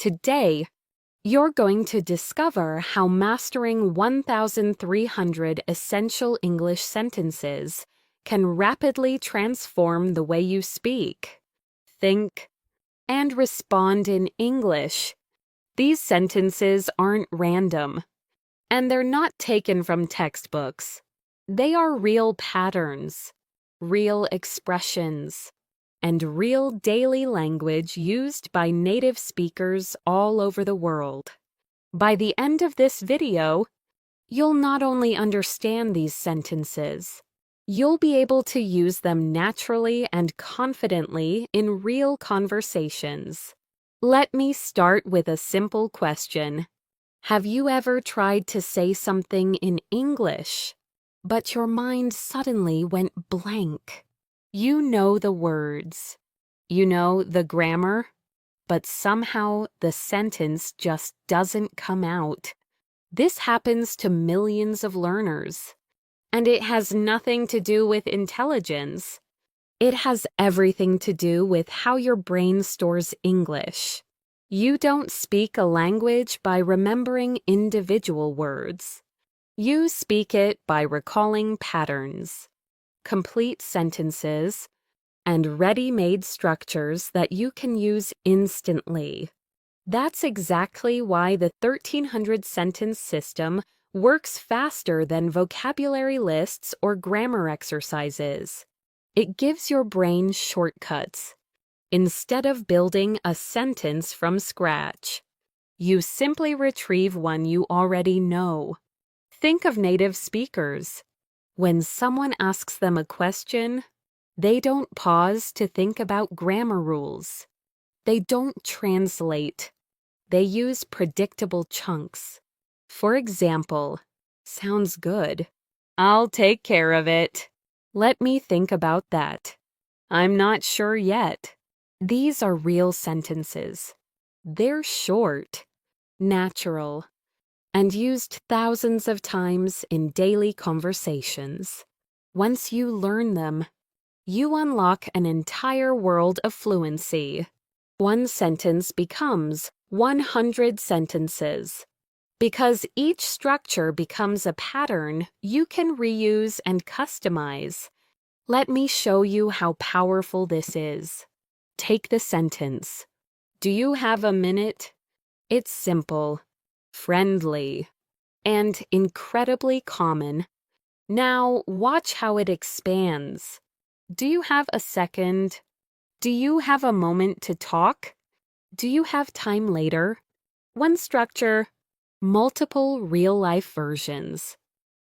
Today, you're going to discover how mastering 1,300 essential English sentences can rapidly transform the way you speak, think, and respond in English. These sentences aren't random, and they're not taken from textbooks. They are real patterns, real expressions, and real daily language used by native speakers all over the world. By the end of this video, you'll not only understand these sentences, you'll be able to use them naturally and confidently in real conversations. Let me start with a simple question. Have you ever tried to say something in English, but your mind suddenly went blank? You know the words, you know the grammar, but somehow the sentence just doesn't come out. This happens to millions of learners, and it has nothing to do with intelligence. It has everything to do with how your brain stores English. You don't speak a language by remembering individual words. You speak it by recalling patterns, complete sentences, and ready-made structures that you can use instantly. That's exactly why the 1,300 sentence system works faster than vocabulary lists or grammar exercises. It gives your brain shortcuts. Instead of building a sentence from scratch, you simply retrieve one you already know. Think of native speakers. When someone asks them a question, they don't pause to think about grammar rules. They don't translate. They use predictable chunks. For example, sounds good. I'll take care of it. Let me think about that. I'm not sure yet. These are real sentences. They're short, natural, and used thousands of times in daily conversations. Once you learn them, you unlock an entire world of fluency. One sentence becomes 100 sentences. Because each structure becomes a pattern you can reuse and customize. Let me show you how powerful this is. Take the sentence. Do you have a minute? It's simple, friendly, and incredibly common. Now watch how it expands. Do you have a second? Do you have a moment to talk? Do you have time later? One structure, multiple real-life versions.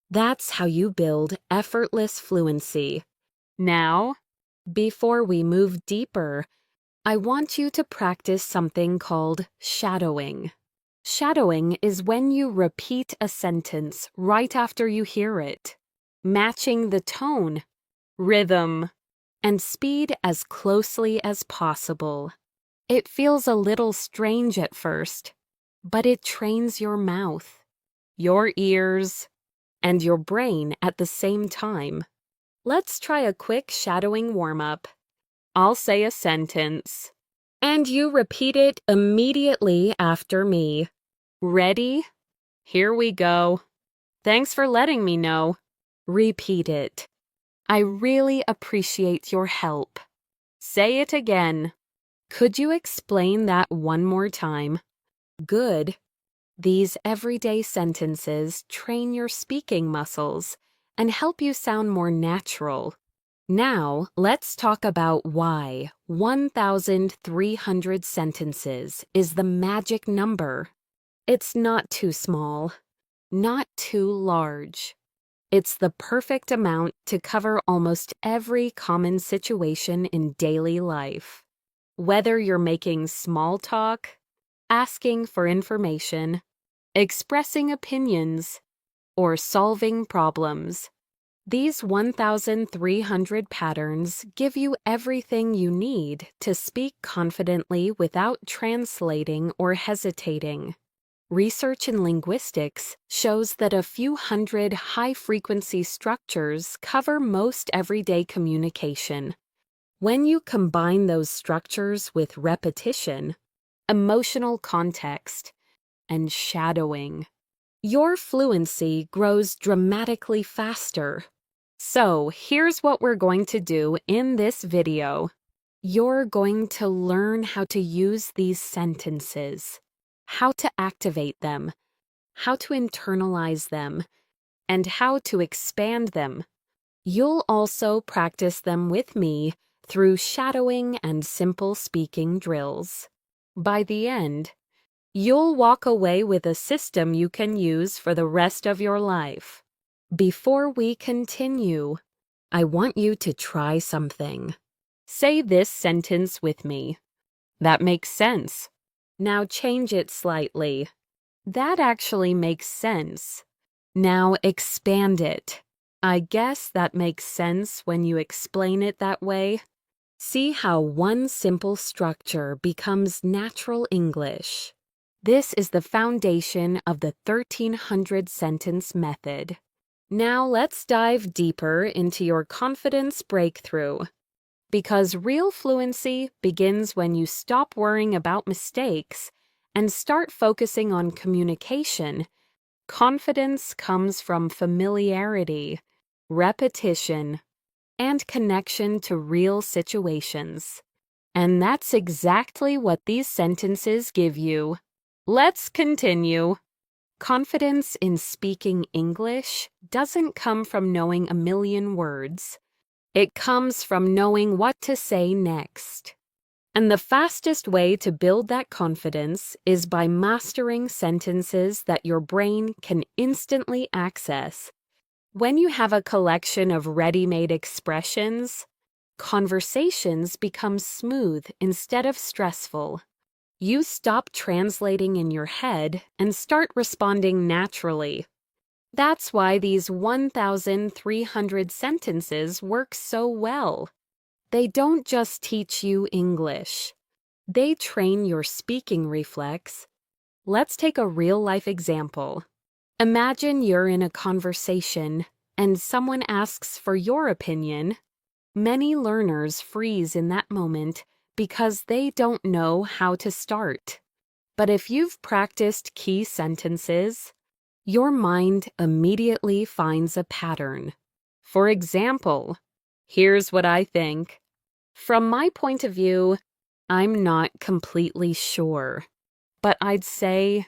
That's how you build effortless fluency. Now, before we move deeper, I want you to practice something called shadowing. Shadowing is when you repeat a sentence right after you hear it, matching the tone, rhythm, and speed as closely as possible. It feels a little strange at first, but it trains your mouth, your ears, and your brain at the same time. Let's try a quick shadowing warm-up. I'll say a sentence, and you repeat it immediately after me. Ready? Here we go. Thanks for letting me know. Repeat it. I really appreciate your help. Say it again. Could you explain that one more time? Good. These everyday sentences train your speaking muscles and help you sound more natural. Now, let's talk about why 1,300 sentences is the magic number. It's not too small, not too large. It's the perfect amount to cover almost every common situation in daily life. Whether you're making small talk, asking for information, expressing opinions, or solving problems, these 1,300 patterns give you everything you need to speak confidently without translating or hesitating. Research in linguistics shows that a few hundred high-frequency structures cover most everyday communication. When you combine those structures with repetition, emotional context, and shadowing. Your fluency grows dramatically faster. So here's what we're going to do in this video. You're going to learn how to use these sentences, how to activate them, how to internalize them, and how to expand them. You'll also practice them with me through shadowing and simple speaking drills. By the end, you'll walk away with a system you can use for the rest of your life. Before we continue, I want you to try something. Say this sentence with me. That makes sense. Now change it slightly. That actually makes sense. Now expand it. I guess that makes sense when you explain it that way. See how one simple structure becomes natural English. This is the foundation of the 1300 sentence method. Now let's dive deeper into your confidence breakthrough. Because real fluency begins when you stop worrying about mistakes and start focusing on communication. Confidence comes from familiarity, repetition, and connection to real situations. And that's exactly what these sentences give you. Let's continue. Confidence in speaking English doesn't come from knowing a million words. It comes from knowing what to say next. And the fastest way to build that confidence is by mastering sentences that your brain can instantly access. When you have a collection of ready-made expressions, conversations become smooth instead of stressful. You stop translating in your head and start responding naturally. That's why these 1,300 sentences work so well. They don't just teach you English. They train your speaking reflex. Let's take a real-life example. Imagine you're in a conversation and someone asks for your opinion. Many learners freeze in that moment because they don't know how to start. But if you've practiced key sentences, your mind immediately finds a pattern. For example, here's what I think. From my point of view, I'm not completely sure. But I'd say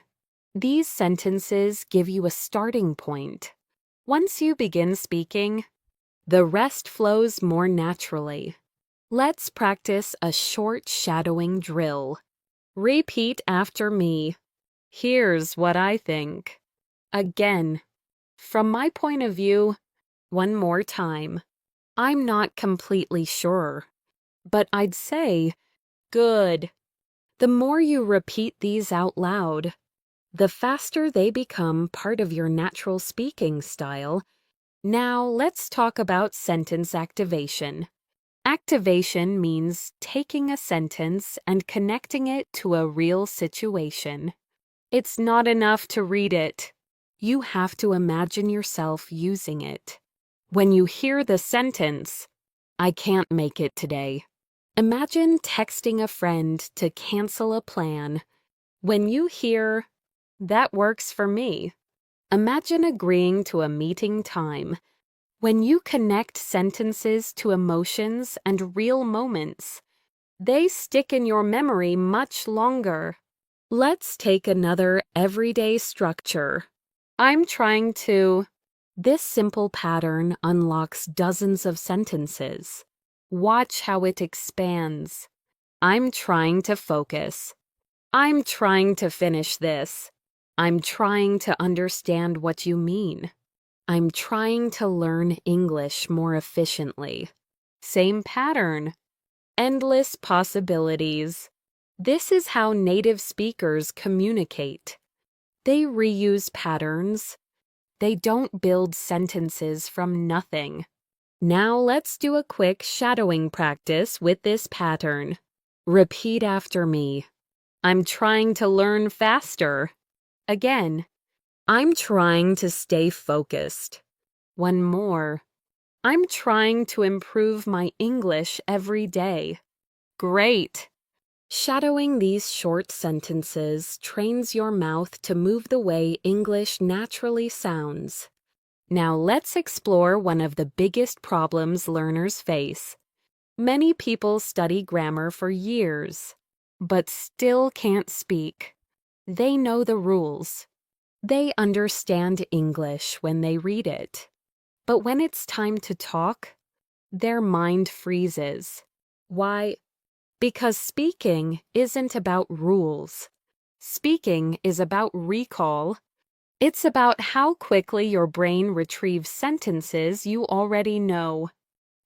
these sentences give you a starting point. Once you begin speaking, the rest flows more naturally. Let's practice a short shadowing drill. Repeat after me. Here's what I think. Again, from my point of view, one more time. I'm not completely sure, but I'd say, good. The more you repeat these out loud, the faster they become part of your natural speaking style. Now let's talk about sentence activation. Activation means taking a sentence and connecting it to a real situation. It's not enough to read it. You have to imagine yourself using it. When you hear the sentence, I can't make it today. Imagine texting a friend to cancel a plan. When you hear, that works for me. Imagine agreeing to a meeting time. When you connect sentences to emotions and real moments, they stick in your memory much longer. Let's take another everyday structure. I'm trying to. This simple pattern unlocks dozens of sentences. Watch how it expands. I'm trying to focus. I'm trying to finish this. I'm trying to understand what you mean. I'm trying to learn English more efficiently. Same pattern. Endless possibilities. This is how native speakers communicate. They reuse patterns. They don't build sentences from nothing. Now let's do a quick shadowing practice with this pattern. Repeat after me. I'm trying to learn faster. Again. I'm trying to stay focused. One more. I'm trying to improve my English every day. Great. Shadowing these short sentences trains your mouth to move the way English naturally sounds. Now let's explore one of the biggest problems learners face. Many people study grammar for years, but still can't speak. They know the rules. They understand English when they read it. But when it's time to talk, their mind freezes. Why? Because speaking isn't about rules. Speaking is about recall. It's about how quickly your brain retrieves sentences you already know.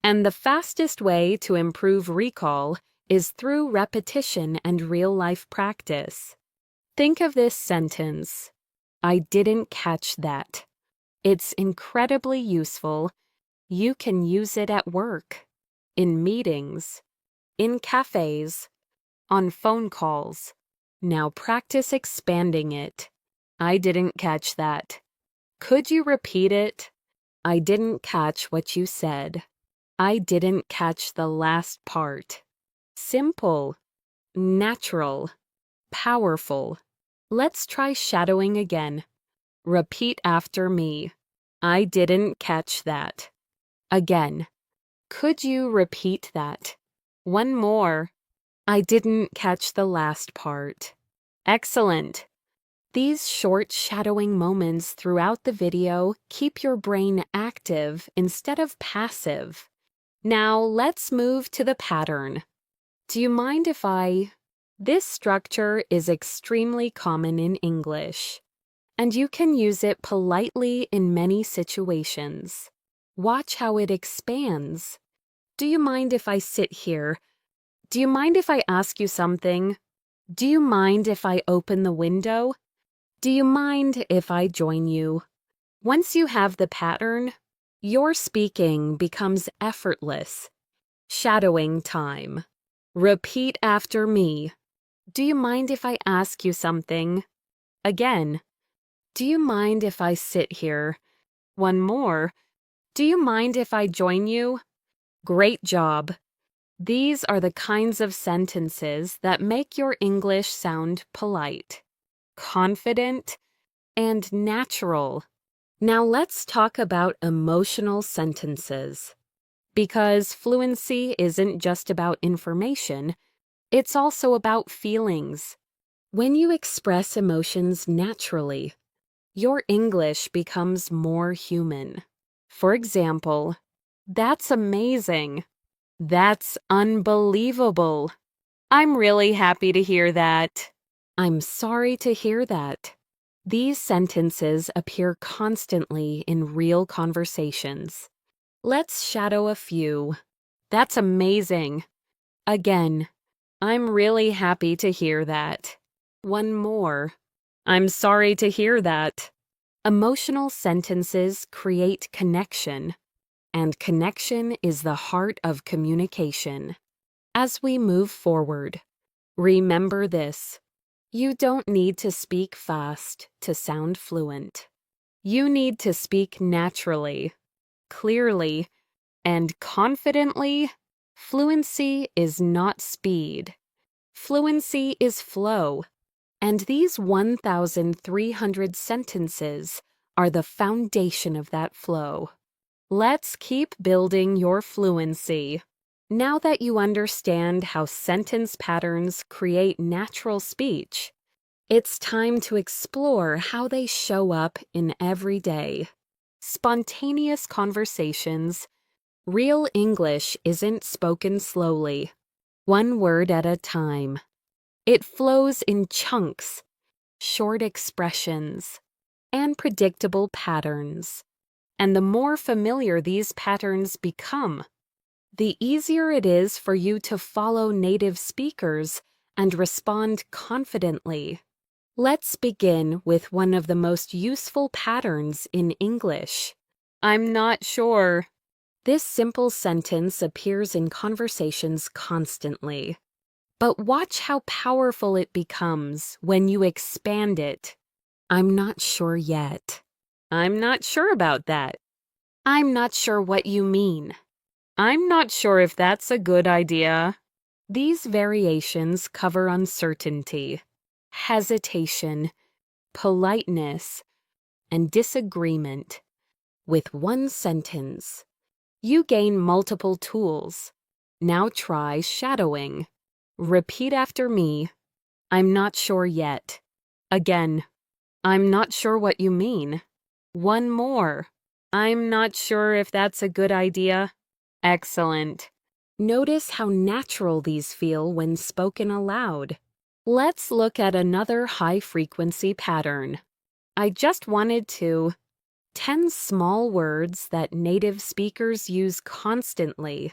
And the fastest way to improve recall is through repetition and real-life practice. Think of this sentence: I didn't catch that. It's incredibly useful. You can use it at work, in meetings, in cafes, on phone calls. Now practice expanding it. I didn't catch that. Could you repeat it? I didn't catch what you said. I didn't catch the last part. Simple, natural, powerful. Let's try shadowing again. Repeat after me. I didn't catch that. Again. Could you repeat that? One more. I didn't catch the last part. Excellent. These short shadowing moments throughout the video keep your brain active instead of passive. Now let's move to the pattern. Do you mind if This structure is extremely common in English, and you can use it politely in many situations. Watch how it expands. Do you mind if I sit here? Do you mind if I ask you something? Do you mind if I open the window? Do you mind if I join you? Once you have the pattern, your speaking becomes effortless. Shadowing time. Repeat after me. Do you mind if I ask you something? Again. Do you mind if I sit here? One more. Do you mind if I join you? Great job. These are the kinds of sentences that make your English sound polite, confident, and natural. Now let's talk about emotional sentences. Because fluency isn't just about information, it's also about feelings. When you express emotions naturally, your English becomes more human. For example, that's amazing. That's unbelievable. I'm really happy to hear that. I'm sorry to hear that. These sentences appear constantly in real conversations. Let's shadow a few. That's amazing. Again, I'm really happy to hear that. One more. I'm sorry to hear that. Emotional sentences create connection, and connection is the heart of communication. As we move forward, remember this. You don't need to speak fast to sound fluent. You need to speak naturally, clearly, and confidently. Fluency is not speed. Fluency is flow. And these 1,300 sentences are the foundation of that flow. Let's keep building your fluency. Now that you understand how sentence patterns create natural speech, it's time to explore how they show up in everyday, spontaneous conversations. Real English isn't spoken slowly, one word at a time. It flows in chunks, short expressions, and predictable patterns. And the more familiar these patterns become, the easier it is for you to follow native speakers and respond confidently. Let's begin with one of the most useful patterns in English. I'm not sure. This simple sentence appears in conversations constantly. But watch how powerful it becomes when you expand it. I'm not sure yet. I'm not sure about that. I'm not sure what you mean. I'm not sure if that's a good idea. These variations cover uncertainty, hesitation, politeness, and disagreement. With one sentence, you gain multiple tools. Now try shadowing. Repeat after me. I'm not sure yet. Again, I'm not sure what you mean. One more. I'm not sure if that's a good idea. Excellent. Notice how natural these feel when spoken aloud. Let's look at another high-frequency pattern. I just wanted to. 10 small words that native speakers use constantly.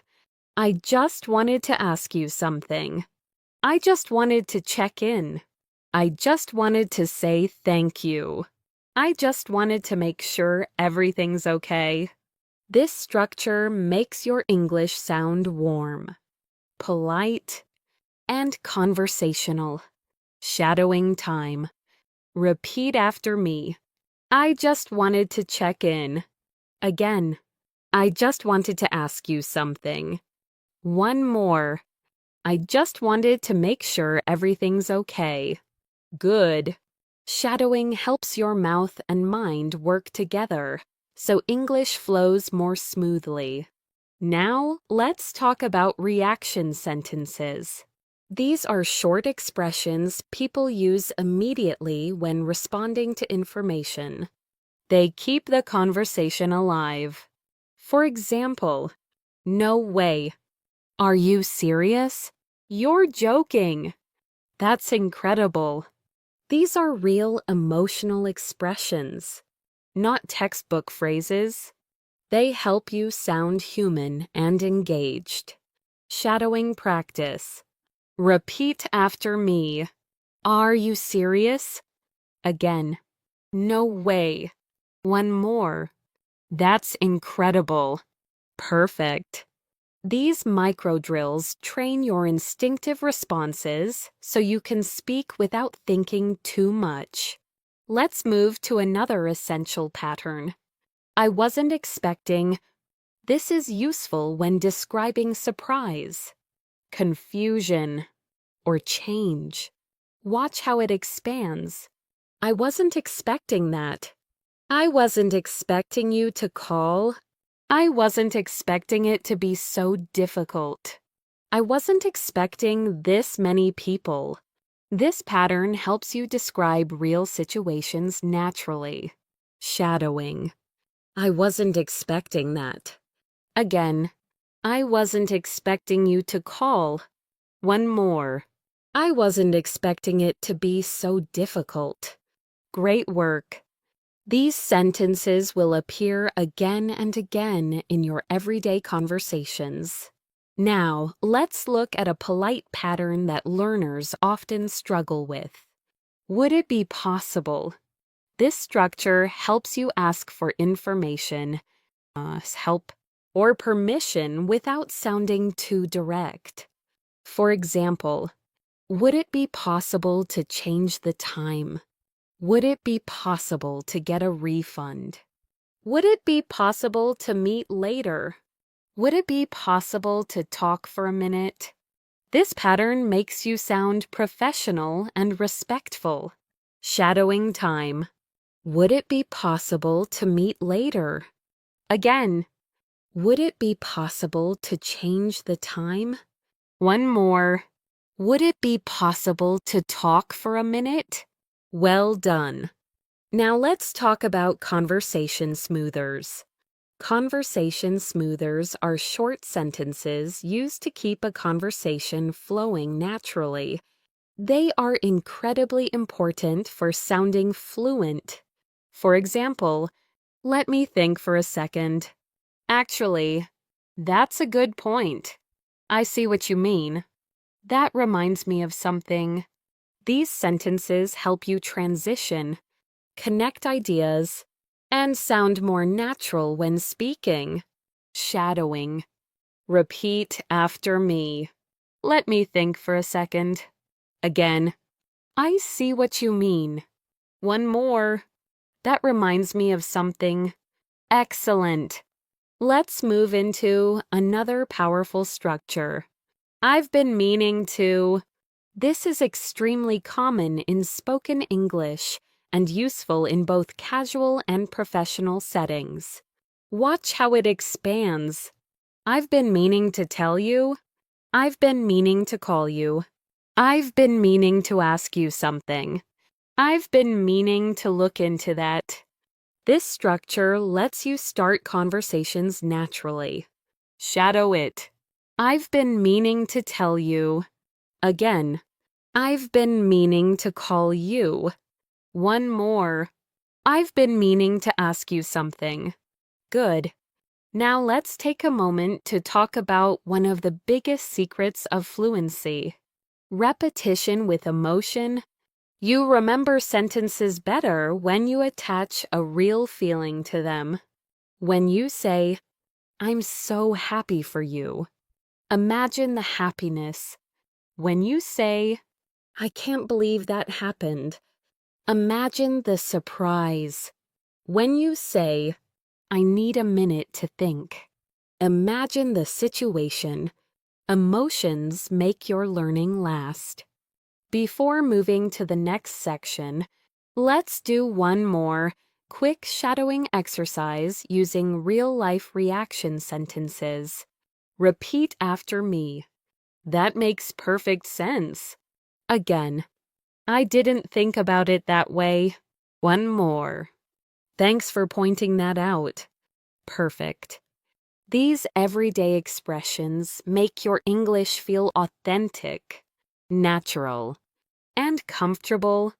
I just wanted to ask you something. I just wanted to check in. I just wanted to say thank you. I just wanted to make sure everything's okay. This structure makes your English sound warm, polite, and conversational. Shadowing time. Repeat after me. I just wanted to check in. Again, I just wanted to ask you something. One more. I just wanted to make sure everything's okay. Good. Shadowing helps your mouth and mind work together, so English flows more smoothly. Now, let's talk about reaction sentences. These are short expressions people use immediately when responding to information. They keep the conversation alive. For example, no way. Are you serious? You're joking. That's incredible. These are real emotional expressions, not textbook phrases. They help you sound human and engaged. Shadowing practice. Repeat after me. Are you serious? Again. No way. One more. That's incredible. Perfect. These micro drills train your instinctive responses so you can speak without thinking too much. Let's move to another essential pattern. I wasn't expecting. This is useful when describing surprise, confusion, or change. Watch how it expands. I wasn't expecting that. I wasn't expecting you to call. I wasn't expecting it to be so difficult. I wasn't expecting this many people. This pattern helps you describe real situations naturally. Shadowing. I wasn't expecting that. Again, I wasn't expecting you to call. One more. I wasn't expecting it to be so difficult. Great work. These sentences will appear again and again in your everyday conversations. Now, let's look at a polite pattern that learners often struggle with. Would it be possible? This structure helps you ask for information, help, or permission without sounding too direct. For example, would it be possible to change the time? Would it be possible to get a refund? Would it be possible to meet later? Would it be possible to talk for a minute? This pattern makes you sound professional and respectful. Shadowing time. Would it be possible to meet later? Again, would it be possible to change the time? One more. Would it be possible to talk for a minute? Well done. Now let's talk about conversation smoothers. Conversation smoothers are short sentences used to keep a conversation flowing naturally. They are incredibly important for sounding fluent. For example, let me think for a second. Actually, that's a good point. I see what you mean. That reminds me of something. These sentences help you transition, connect ideas, and sound more natural when speaking. Shadowing. Repeat after me. Let me think for a second. Again. I see what you mean. One more. That reminds me of something. Excellent. Let's move into another powerful structure. I've been meaning to. This is extremely common in spoken English and useful in both casual and professional settings. Watch how it expands. I've been meaning to tell you. I've been meaning to call you. I've been meaning to ask you something. I've been meaning to look into that. This structure lets you start conversations naturally. Shadow it. I've been meaning to tell you. Again. I've been meaning to call you. One more. I've been meaning to ask you something. Good. Now let's take a moment to talk about one of the biggest secrets of fluency. Repetition with emotion. You remember sentences better when you attach a real feeling to them. When you say, "I'm so happy for you," imagine the happiness. When you say, "I can't believe that happened," imagine the surprise. When you say, "I need a minute to think," imagine the situation. Emotions make your learning last. Before moving to the next section, let's do one more quick shadowing exercise using real-life reaction sentences. Repeat after me. That makes perfect sense. Again. I didn't think about it that way. One more. Thanks for pointing that out. Perfect. These everyday expressions make your English feel authentic, natural, and comfortable.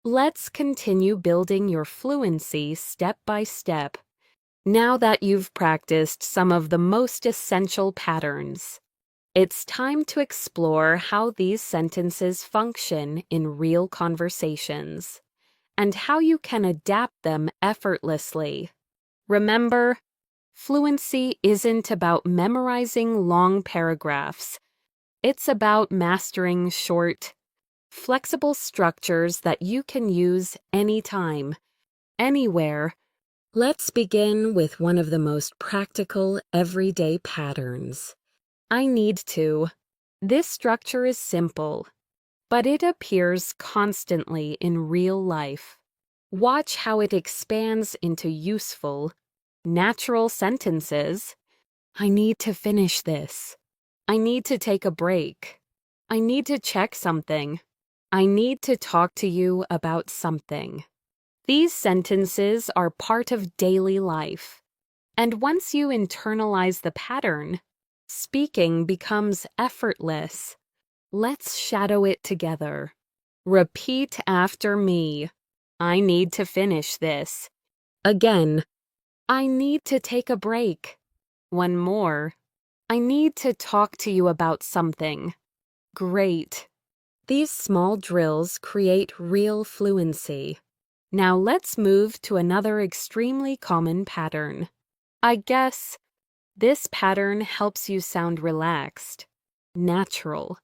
Let's continue building your fluency step by step. Now that you've practiced some of the most essential patterns, it's time to explore how these sentences function in real conversations and how you can adapt them effortlessly. Remember, fluency isn't about memorizing long paragraphs. It's about mastering short, flexible structures that you can use anytime, anywhere. Let's begin with one of the most practical, everyday patterns. I need to. This structure is simple, but it appears constantly in real life. Watch how it expands into useful, natural sentences. I need to finish this. I need to take a break. I need to check something. I need to talk to you about something. These sentences are part of daily life, and once you internalize the pattern, speaking becomes effortless. Let's shadow it together. Repeat after me. I need to finish this. Again. I need to take a break. One more. I need to talk to you about something. Great. These small drills create real fluency. Now let's move to another extremely common pattern. I guess this pattern helps you sound relaxed, natural,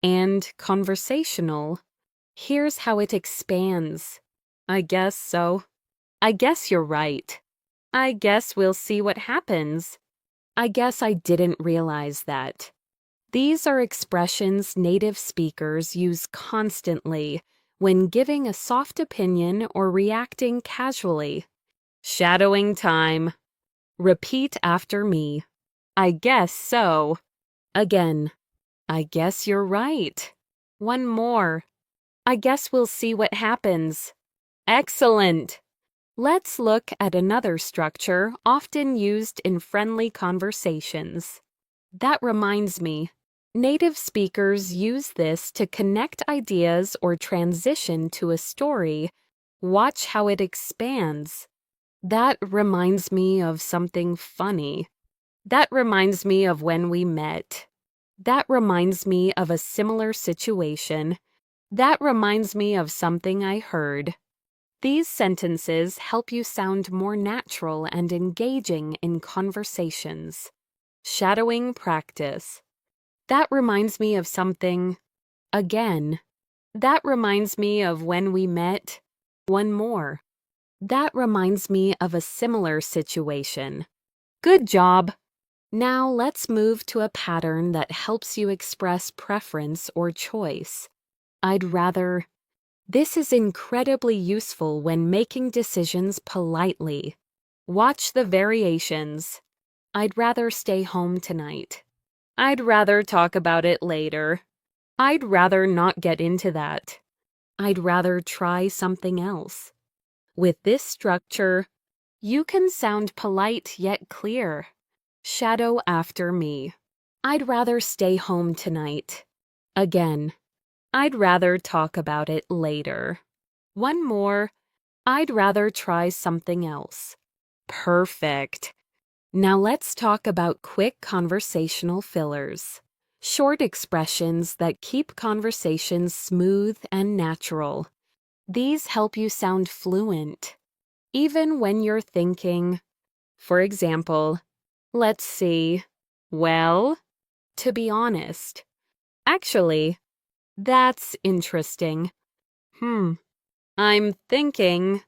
and conversational. Here's how it expands. I guess so. I guess you're right. I guess we'll see what happens. I guess I didn't realize that. These are expressions native speakers use constantly when giving a soft opinion or reacting casually. Shadowing time. Repeat after me. I guess so. Again. I guess you're right. One more. I guess we'll see what happens. Excellent. Let's look at another structure often used in friendly conversations. That reminds me, native speakers use this to connect ideas or transition to a story. Watch how it expands. That reminds me of something funny. That reminds me of when we met. That reminds me of a similar situation. That reminds me of something I heard. These sentences help you sound more natural and engaging in conversations. Shadowing practice. That reminds me of something. Again. That reminds me of when we met. One more. That reminds me of a similar situation. Good job! Now let's move to a pattern that helps you express preference or choice. I'd rather. This is incredibly useful when making decisions politely. Watch the variations. I'd rather stay home tonight. I'd rather talk about it later. I'd rather not get into that. I'd rather try something else. With this structure, you can sound polite yet clear. Shadow after me. I'd rather stay home tonight. Again, I'd rather talk about it later. One more. I'd rather try something else. Perfect. Now let's talk about quick conversational fillers. Short expressions that keep conversations smooth and natural. These help you sound fluent, even when you're thinking. For example, let's see. Well, to be honest. Actually, that's interesting. I'm thinking.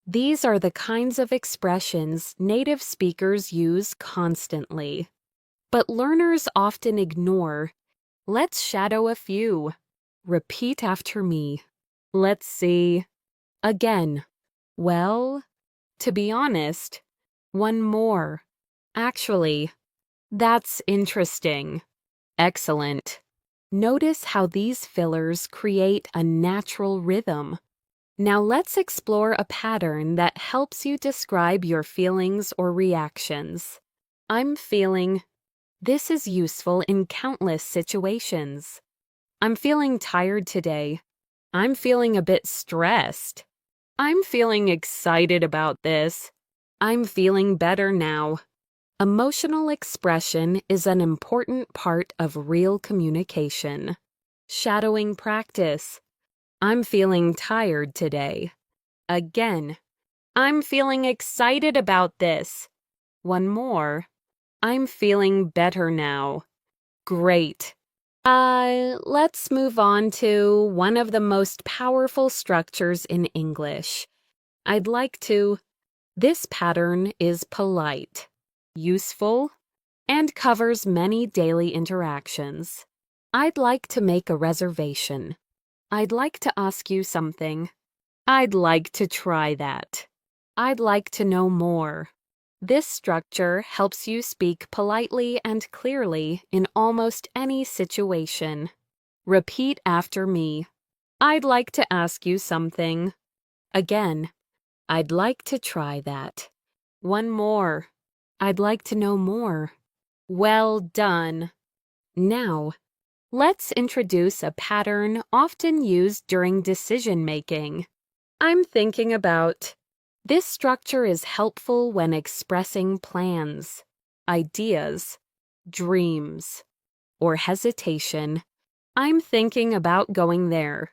These are the kinds of expressions native speakers use constantly, but learners often ignore. Let's shadow a few. Repeat after me. Let's see. Again. Well, to be honest. One more. Actually, that's interesting. Excellent. Notice how these fillers create a natural rhythm. Now let's explore a pattern that helps you describe your feelings or reactions. I'm feeling. This is useful in countless situations. I'm feeling tired today. I'm feeling a bit stressed. I'm feeling excited about this. I'm feeling better now. Emotional expression is an important part of real communication. Shadowing practice. I'm feeling tired today. Again. I'm feeling excited about this. One more. I'm feeling better now. Great. Let's move on to one of the most powerful structures in English. I'd like to. This pattern is polite, useful, and covers many daily interactions. I'd like to make a reservation. I'd like to ask you something. I'd like to try that. I'd like to know more. This structure helps you speak politely and clearly in almost any situation. Repeat after me. I'd like to ask you something. Again, I'd like to try that. One more. I'd like to know more. Well done. Now, let's introduce a pattern often used during decision-making. I'm thinking about. This structure is helpful when expressing plans, ideas, dreams, or hesitation. I'm thinking about going there.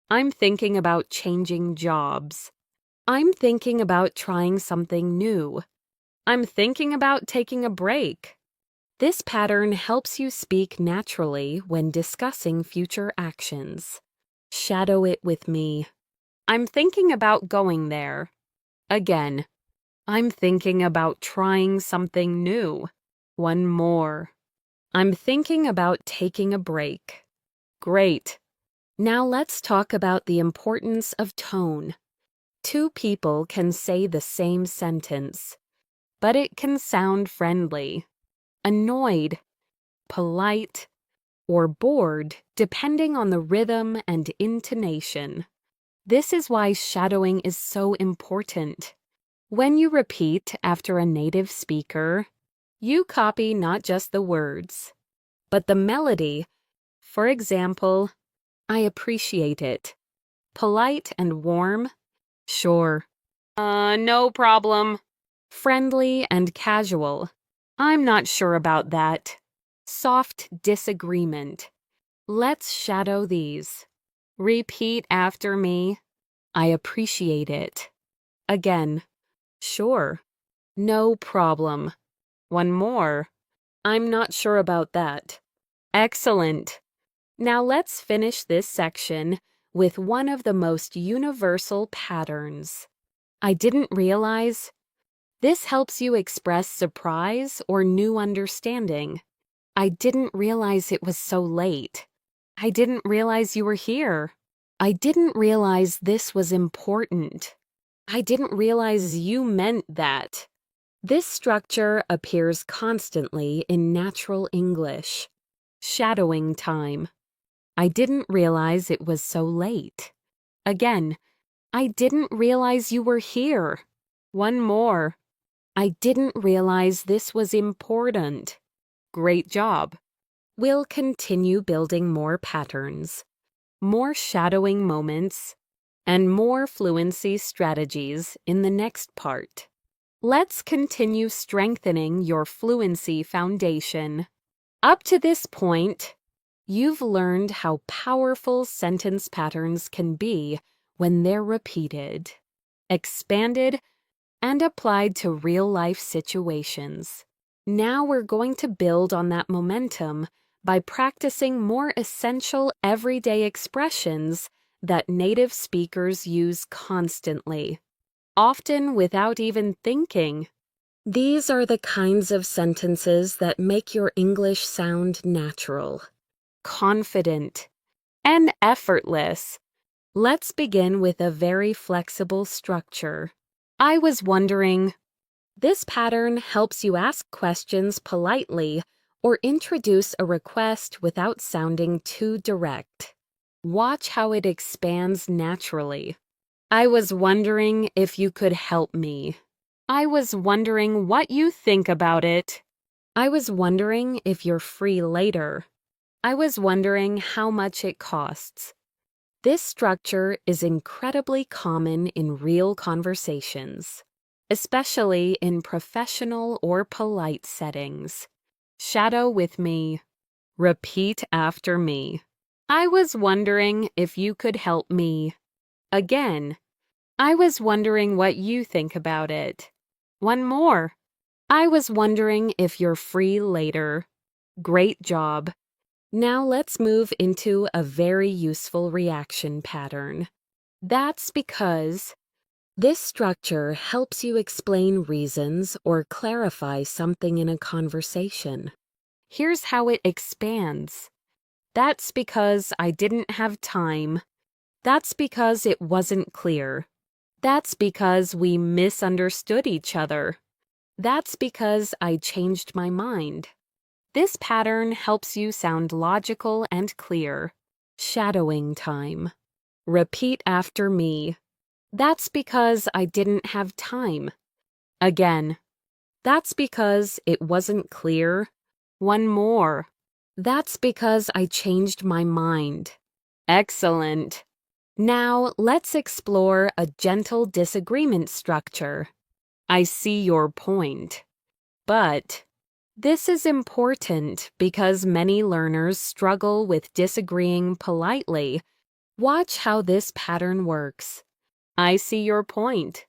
I'm thinking about changing jobs. I'm thinking about trying something new. I'm thinking about taking a break. This pattern helps you speak naturally when discussing future actions. Shadow it with me. I'm thinking about going there. Again, I'm thinking about trying something new. One more. I'm thinking about taking a break. Great. Now let's talk about the importance of tone. Two people can say the same sentence, but it can sound friendly, annoyed, polite, or bored depending on the rhythm and intonation. This is why shadowing is so important. When you repeat after a native speaker, you copy not just the words, but the melody. For example, I appreciate it. Polite and warm? Sure. No problem. Friendly and casual? I'm not sure about that. Soft disagreement. Let's shadow these. Repeat after me. I appreciate it. Again. Sure. No problem. One more. I'm not sure about that. Excellent. Now let's finish this section with one of the most universal patterns. I didn't realize. This helps you express surprise or new understanding. I didn't realize it was so late. I didn't realize you were here. I didn't realize this was important. I didn't realize you meant that. This structure appears constantly in natural English. Shadowing time. I didn't realize it was so late. Again, I didn't realize you were here. One more. I didn't realize this was important. Great job. We'll continue building more patterns, more shadowing moments, and more fluency strategies in the next part. Let's continue strengthening your fluency foundation. Up to this point, you've learned how powerful sentence patterns can be when they're repeated, expanded, and applied to real-life situations. Now we're going to build on that momentum by practicing more essential everyday expressions that native speakers use constantly, often without even thinking. These are the kinds of sentences that make your English sound natural, confident, and effortless. Let's begin with a very flexible structure. I was wondering. This pattern helps you ask questions politely or introduce a request without sounding too direct. Watch how it expands naturally. I was wondering if you could help me. I was wondering what you think about it. I was wondering if you're free later. I was wondering how much it costs. This structure is incredibly common in real conversations, especially in professional or polite settings. Shadow with me. Repeat after me. I was wondering if you could help me. Again. I was wondering what you think about it. One more. I was wondering if you're free later. Great job. Now let's move into a very useful reaction pattern. That's because this structure helps you explain reasons or clarify something in a conversation. Here's how it expands. That's because I didn't have time. That's because it wasn't clear. That's because we misunderstood each other. That's because I changed my mind. This pattern helps you sound logical and clear. Shadowing time. Repeat after me. That's because I didn't have time. Again. That's because it wasn't clear. One more. That's because I changed my mind. Excellent. Now let's explore a gentle disagreement structure. I see your point. But this is important because many learners struggle with disagreeing politely. Watch how this pattern works. I see your point,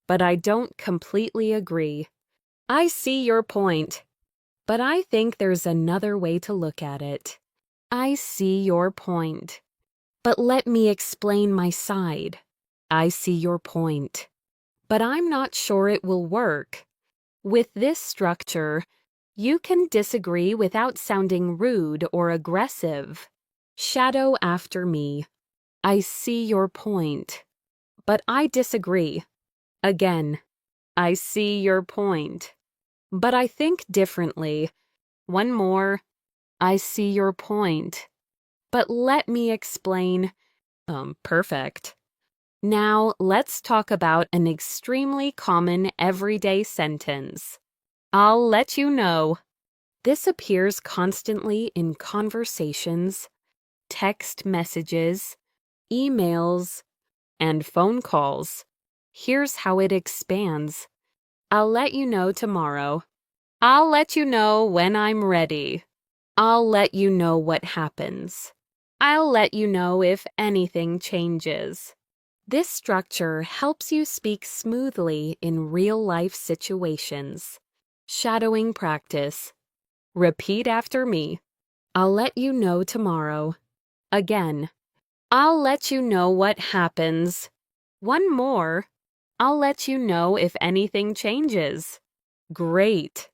but I don't completely agree. I see your point, but I think there's another way to look at it. I see your point, but let me explain my side. I see your point, but I'm not sure it will work. With this structure, you can disagree without sounding rude or aggressive. Shadow after me. I see your point, but I disagree. Again, I see your point, but I think differently. One more. I see your point, but let me explain. Perfect. Now, let's talk about an extremely common everyday sentence. I'll let you know. This appears constantly in conversations, text messages, emails, and phone calls. Here's how it expands. I'll let you know tomorrow. I'll let you know when I'm ready. I'll let you know what happens. I'll let you know if anything changes. This structure helps you speak smoothly in real-life situations. Shadowing practice. Repeat after me. I'll let you know tomorrow. Again. I'll let you know what happens. One more. I'll let you know if anything changes. Great.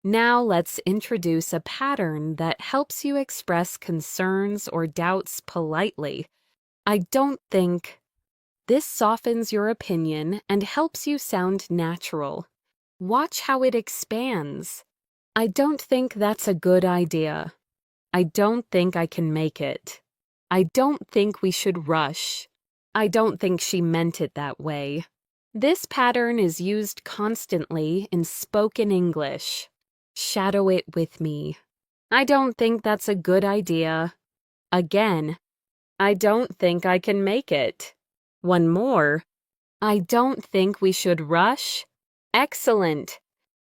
Now let's introduce a pattern that helps you express concerns or doubts politely. I don't think. This softens your opinion and helps you sound natural. Watch how it expands. I don't think that's a good idea. I don't think I can make it. I don't think we should rush. I don't think she meant it that way. This pattern is used constantly in spoken English. Shadow it with me. I don't think that's a good idea. Again, I don't think I can make it. One more. I don't think we should rush. Excellent.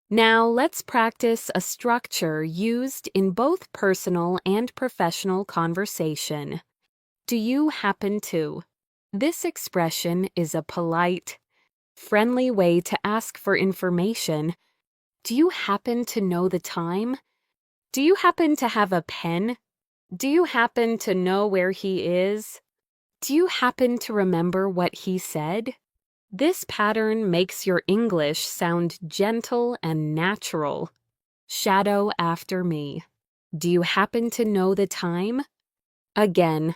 Now let's practice a structure used in both personal and professional conversation. Do you happen to? This expression is a polite, friendly way to ask for information. Do you happen to know the time? Do you happen to have a pen? Do you happen to know where he is? Do you happen to remember what he said? This pattern makes your English sound gentle and natural. Shadow after me. Do you happen to know the time? Again.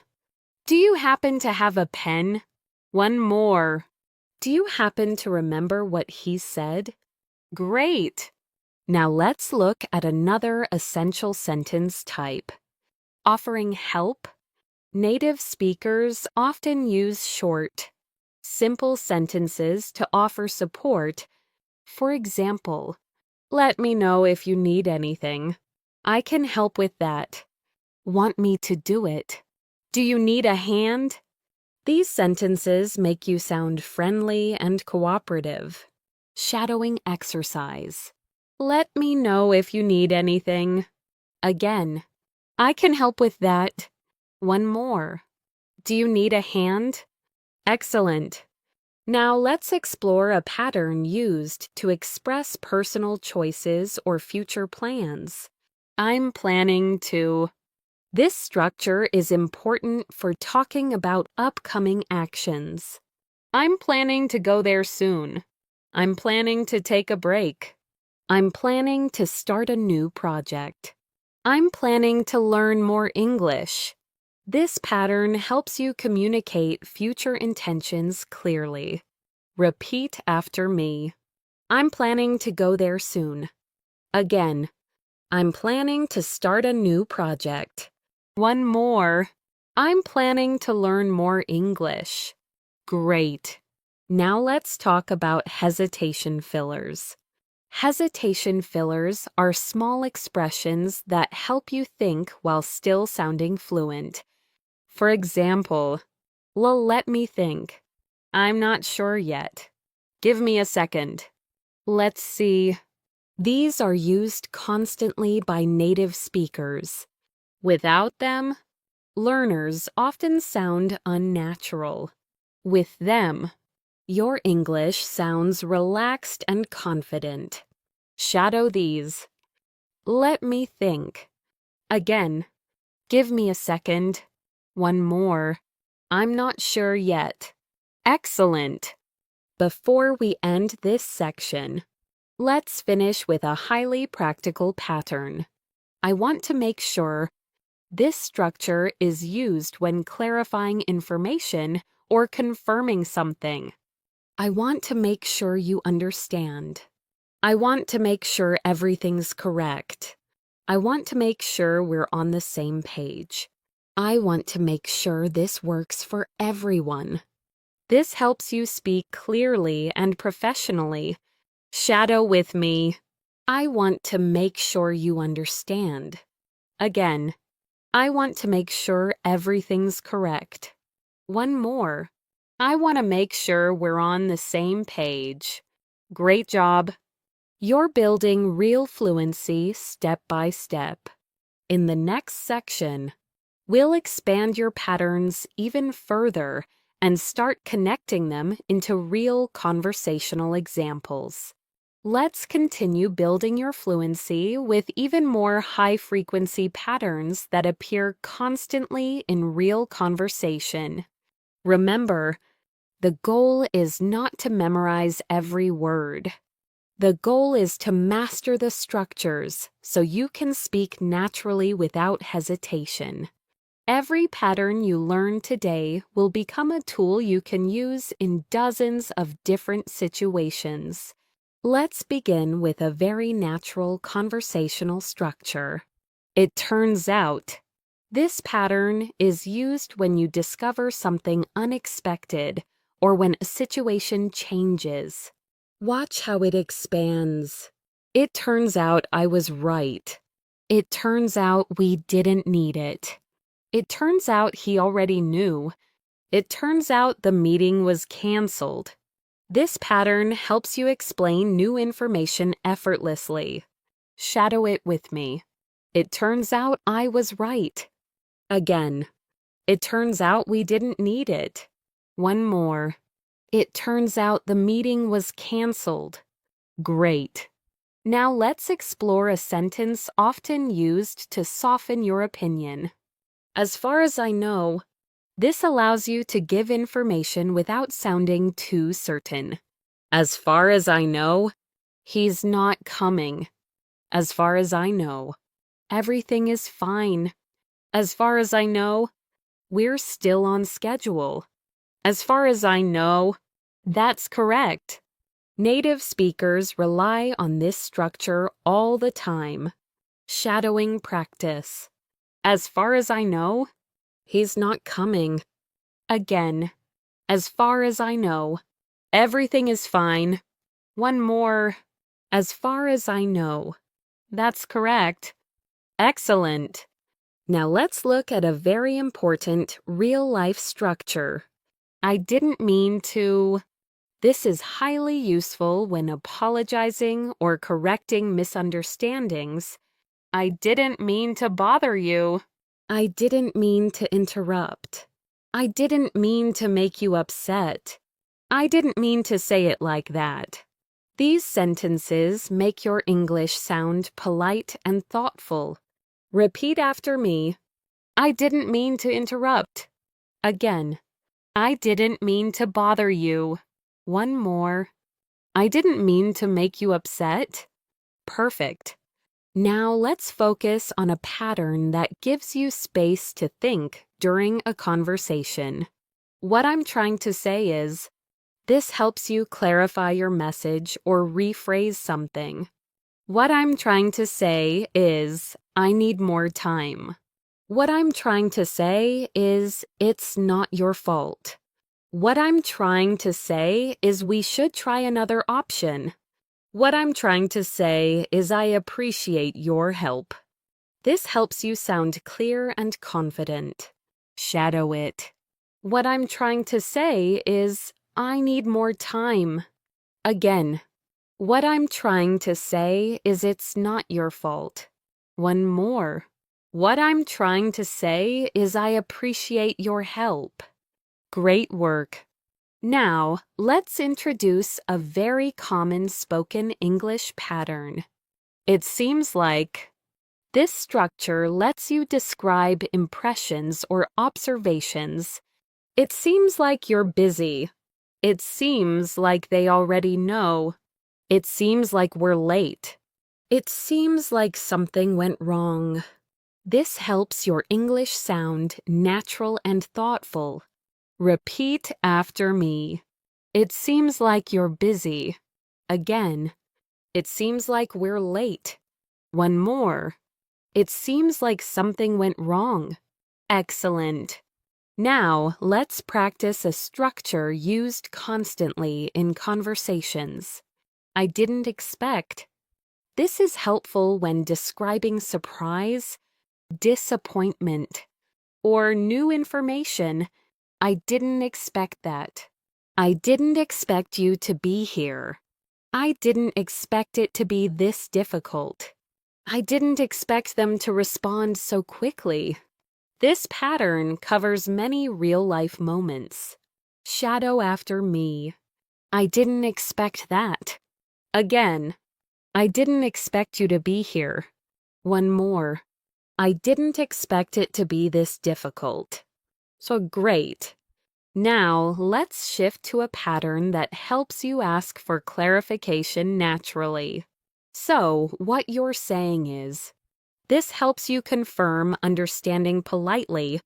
Do you happen to have a pen? One more. Do you happen to remember what he said? Great. Now let's look at another essential sentence type. Offering help. Native speakers often use short, simple sentences to offer support. For example, let me know if you need anything. I can help with that. Want me to do it? Do you need a hand? These sentences make you sound friendly and cooperative. Shadowing exercise. Let me know if you need anything. Again, I can help with that. One more. Do you need a hand? Excellent. Now let's explore a pattern used to express personal choices or future plans. I'm planning to. This structure is important for talking about upcoming actions. I'm planning to go there soon. I'm planning to take a break. I'm planning to start a new project. I'm planning to learn more English. This pattern helps you communicate future intentions clearly. Repeat after me. I'm planning to go there soon. Again, I'm planning to start a new project. One more. I'm planning to learn more English. Great. Now let's talk about hesitation fillers. Hesitation fillers are small expressions that help you think while still sounding fluent. For example, let me think. I'm not sure yet. Give me a second. Let's see. These are used constantly by native speakers. Without them, learners often sound unnatural. With them, your English sounds relaxed and confident. Shadow these. Let me think. Again, give me a second. One more. I'm not sure yet. Excellent. Before we end this section, let's finish with a highly practical pattern. I want to make sure this structure is used when clarifying information or confirming something. I want to make sure you understand. I want to make sure everything's correct. I want to make sure we're on the same page. I want to make sure this works for everyone. This helps you speak clearly and professionally. Shadow with me. I want to make sure you understand. Again, I want to make sure everything's correct. One more. I want to make sure we're on the same page. Great job. You're building real fluency step by step. In the next section, we'll expand your patterns even further and start connecting them into real conversational examples. Let's continue building your fluency with even more high-frequency patterns that appear constantly in real conversation. Remember, The goal is not to memorize every word. The goal is to master the structures so you can speak naturally without hesitation. Every pattern you learn today will become a tool you can use in dozens of different situations. Let's begin with a very natural conversational structure. It turns out. This pattern is used when you discover something unexpected or when a situation changes. Watch how it expands. It turns out I was right. It turns out we didn't need it. It turns out he already knew. It turns out the meeting was canceled. This pattern helps you explain new information effortlessly. Shadow it with me. It turns out I was right. Again. It turns out we didn't need it. One more. It turns out the meeting was canceled. Great. Now let's explore a sentence often used to soften your opinion. As far as I know, this allows you to give information without sounding too certain. As far as I know, he's not coming. As far as I know, everything is fine. As far as I know, we're still on schedule. As far as I know, that's correct. Native speakers rely on this structure all the time. Shadowing practice. As far as I know, he's not coming. Again. As far as I know, everything is fine. One more. As far as I know. That's correct. Excellent. Now let's look at a very important real-life structure. I didn't mean to. This is highly useful when apologizing or correcting misunderstandings. I didn't mean to bother you. I didn't mean to interrupt. I didn't mean to make you upset. I didn't mean to say it like that. These sentences make your English sound polite and thoughtful. Repeat after me. I didn't mean to interrupt. Again. I didn't mean to bother you. One more. I didn't mean to make you upset. Perfect. Now let's focus on a pattern that gives you space to think during a conversation. What I'm trying to say is, this helps you clarify your message or rephrase something. What I'm trying to say is, I need more time. What I'm trying to say is, it's not your fault. What I'm trying to say is we should try another option. What I'm trying to say is I appreciate your help. This helps you sound clear and confident. Shadow it. What I'm trying to say is I need more time. Again. What I'm trying to say is it's not your fault. One more. What I'm trying to say is I appreciate your help. Great work. Now, let's introduce a very common spoken English pattern. It seems like. This structure lets you describe impressions or observations. It seems like you're busy. It seems like they already know. It seems like we're late. It seems like something went wrong. This helps your English sound natural and thoughtful. Repeat after me. It seems like you're busy. Again. It seems like we're late. One more. It seems like something went wrong. Excellent. Now, let's practice a structure used constantly in conversations. I didn't expect. This is helpful when describing surprise, disappointment, or new information. I didn't expect that. I didn't expect you to be here. I didn't expect it to be this difficult. I didn't expect them to respond so quickly. This pattern covers many real-life moments. Shadow after me. I didn't expect that. Again. I didn't expect you to be here. One more. I didn't expect it to be this difficult. So great. Now, let's shift to a pattern that helps you ask for clarification naturally. So, what you're saying is, this helps you confirm understanding politely.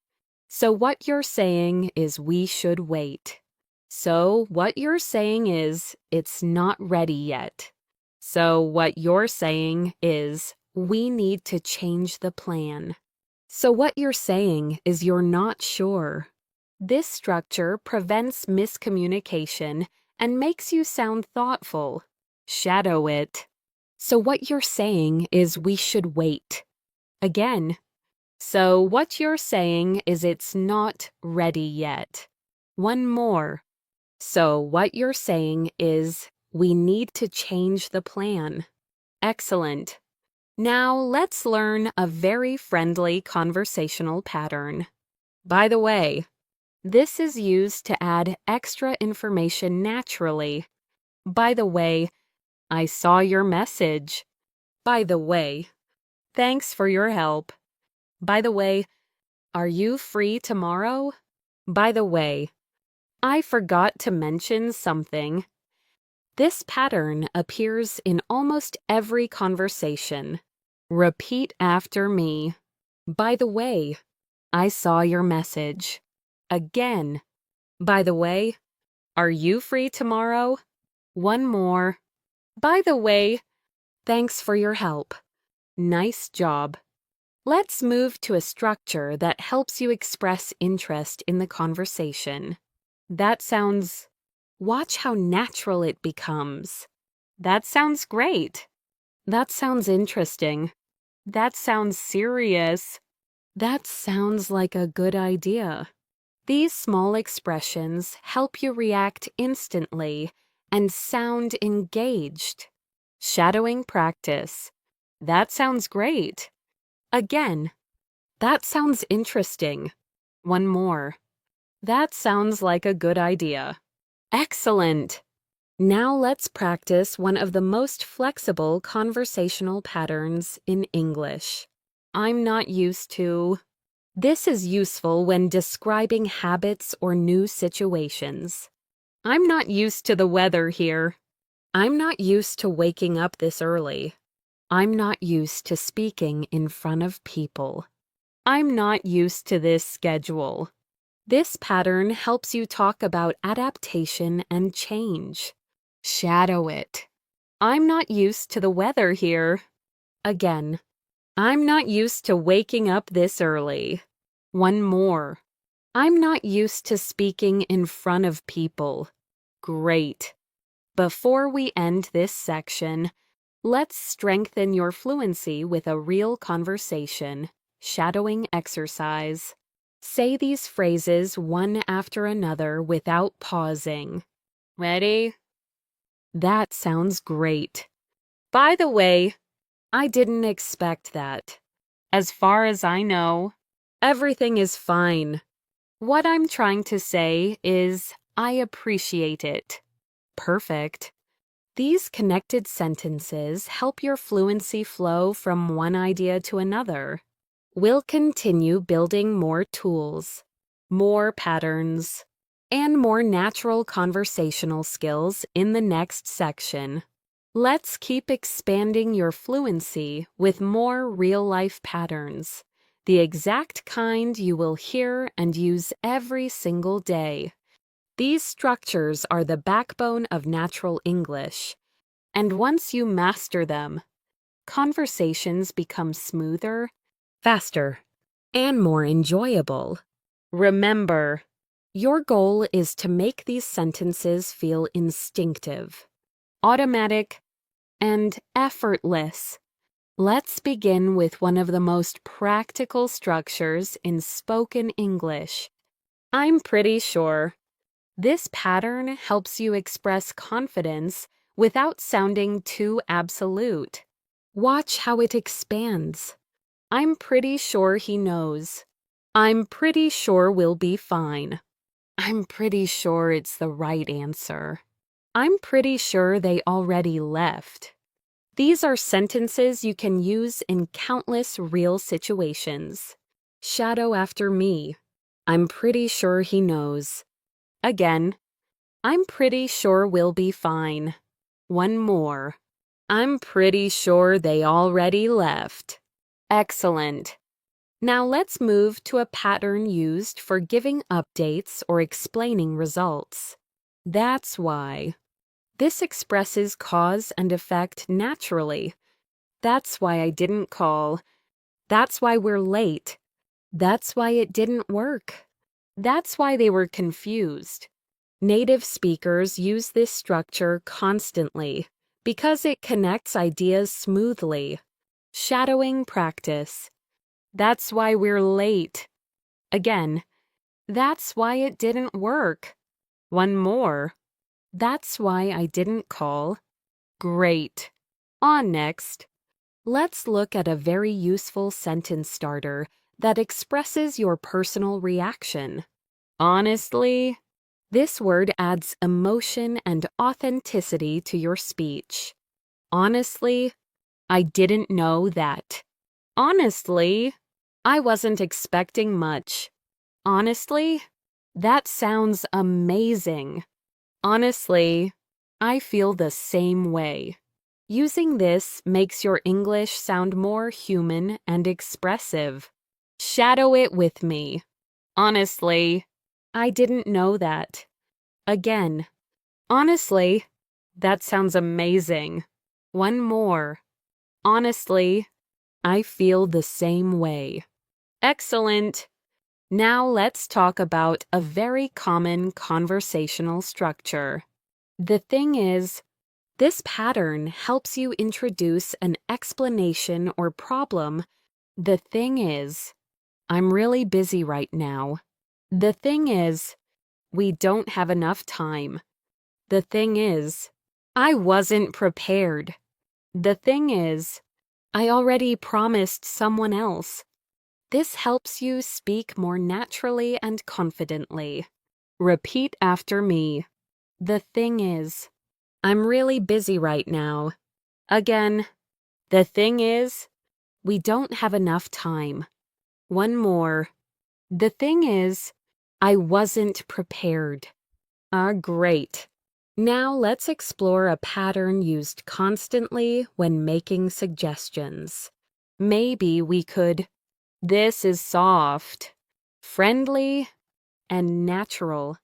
So, what you're saying is, we should wait. So, what you're saying is, it's not ready yet. So, what you're saying is, we need to change the plan. So, what you're saying is, you're not sure. This structure prevents miscommunication and makes you sound thoughtful. Shadow it. So, what you're saying is, we should wait. Again. So, what you're saying is, it's not ready yet. One more. So, what you're saying is, we need to change the plan. Excellent. Now, let's learn a very friendly conversational pattern. By the way, this is used to add extra information naturally. By the way, I saw your message. By the way, thanks for your help. By the way, are you free tomorrow? By the way, I forgot to mention something. This pattern appears in almost every conversation. Repeat after me. By the way, I saw your message. Again. By the way, are you free tomorrow? One more. By the way, thanks for your help. Nice job. Let's move to a structure that helps you express interest in the conversation. That sounds... Watch how natural it becomes. That sounds great. That sounds interesting. That sounds serious. That sounds like a good idea. These small expressions help you react instantly and sound engaged. Shadowing practice. That sounds great. Again. That sounds interesting. One more. That sounds like a good idea. Excellent! Now let's practice one of the most flexible conversational patterns in English. I'm not used to. This is useful when describing habits or new situations. I'm not used to the weather here. I'm not used to waking up this early. I'm not used to speaking in front of people. I'm not used to this schedule. This pattern helps you talk about adaptation and change. Shadow it. I'm not used to the weather here. Again. I'm not used to waking up this early. One more. I'm not used to speaking in front of people. Great. Before we end this section, let's strengthen your fluency with a real conversation, shadowing exercise. Say these phrases one after another without pausing. Ready? That sounds great. By the way, I didn't expect that. As far as I know, everything is fine. What I'm trying to say is, I appreciate it. Perfect. These connected sentences help your fluency flow from one idea to another. We'll continue building more tools, more patterns, and more natural conversational skills in the next section. Let's keep expanding your fluency with more real-life patterns, the exact kind you will hear and use every single day. These structures are the backbone of natural English, and once you master them, conversations become smoother, faster, and more enjoyable. Remember, your goal is to make these sentences feel instinctive, automatic, and effortless. Let's begin with one of the most practical structures in spoken English. I'm pretty sure. This pattern helps you express confidence without sounding too absolute. Watch how it expands. I'm pretty sure he knows. I'm pretty sure we'll be fine. I'm pretty sure it's the right answer. I'm pretty sure they already left. These are sentences you can use in countless real situations. Shadow after me. I'm pretty sure he knows. Again, I'm pretty sure we'll be fine. One more. I'm pretty sure they already left. Excellent. Now let's move to a pattern used for giving updates or explaining results. That's why. This expresses cause and effect naturally. That's why I didn't call. That's why we're late. That's why it didn't work. That's why they were confused. Native speakers use this structure constantly because it connects ideas smoothly. Shadowing practice. That's why we're late. Again, that's why it didn't work. One more. That's why I didn't call. Great. On next. Let's look at a very useful sentence starter that expresses your personal reaction. Honestly, this word adds emotion and authenticity to your speech. Honestly, I didn't know that. Honestly, I wasn't expecting much. Honestly, that sounds amazing. Honestly, I feel the same way. Using this makes your English sound more human and expressive. Shadow it with me. Honestly, I didn't know that. Again, honestly, that sounds amazing. One more. Honestly, I feel the same way. Excellent. Now let's talk about a very common conversational structure. The thing is, this pattern helps you introduce an explanation or problem. The thing is, I'm really busy right now. The thing is, we don't have enough time. The thing is, I wasn't prepared. The thing is, I already promised someone else. This helps you speak more naturally and confidently. Repeat after me. The thing is, I'm really busy right now. Again, the thing is, we don't have enough time. One more. The thing is, I wasn't prepared. Great. Now let's explore a pattern used constantly when making suggestions. Maybe we could, this is soft, friendly, and natural.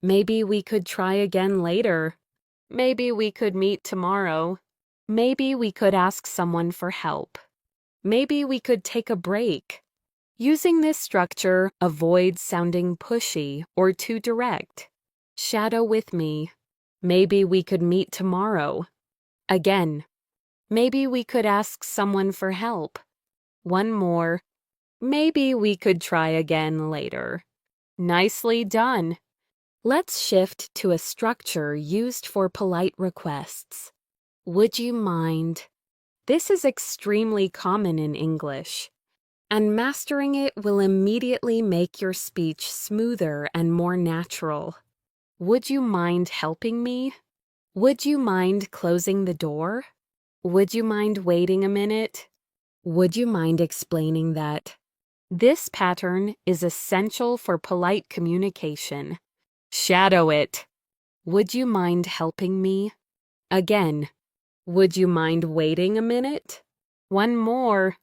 Maybe we could try again later. Maybe we could meet tomorrow. Maybe we could ask someone for help. Maybe we could take a break. Using this structure, avoid sounding pushy or too direct. Shadow with me. Maybe we could meet tomorrow. Again, maybe we could ask someone for help. One more. Maybe we could try again later. Nicely done. Let's shift to a structure used for polite requests. Would you mind? This is extremely common in English, and mastering it will immediately make your speech smoother and more natural. Would you mind helping me? Would you mind closing the door? Would you mind waiting a minute? Would you mind explaining that? This pattern is essential for polite communication. Shadow it. Would you mind helping me? Again, would you mind waiting a minute? One more.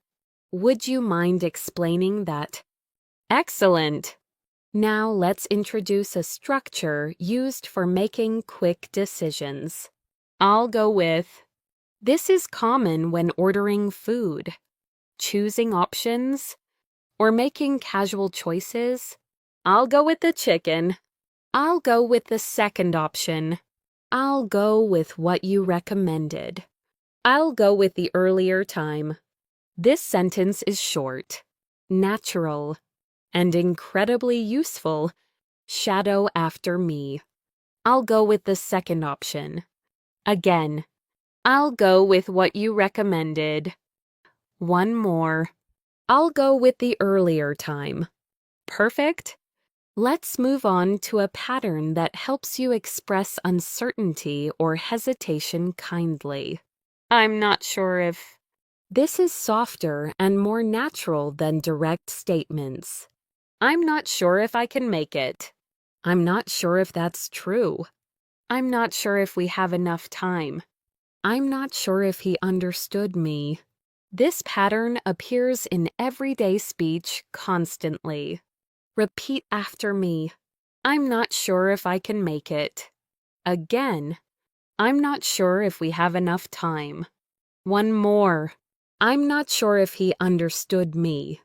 Would you mind explaining that? Excellent. Now let's introduce a structure used for making quick decisions. I'll go with, this is common when ordering food, choosing options, or making casual choices. I'll go with the chicken. I'll go with the second option. I'll go with what you recommended. I'll go with the earlier time. This sentence is short, natural, and incredibly useful. Shadow after me. I'll go with the second option. Again, I'll go with what you recommended. One more. I'll go with the earlier time. Perfect? Let's move on to a pattern that helps you express uncertainty or hesitation kindly. I'm not sure if... This is softer and more natural than direct statements. I'm not sure if I can make it. I'm not sure if that's true. I'm not sure if we have enough time. I'm not sure if he understood me. This pattern appears in everyday speech constantly. Repeat after me. I'm not sure if I can make it. Again. I'm not sure if we have enough time. One more. I'm not sure if he understood me.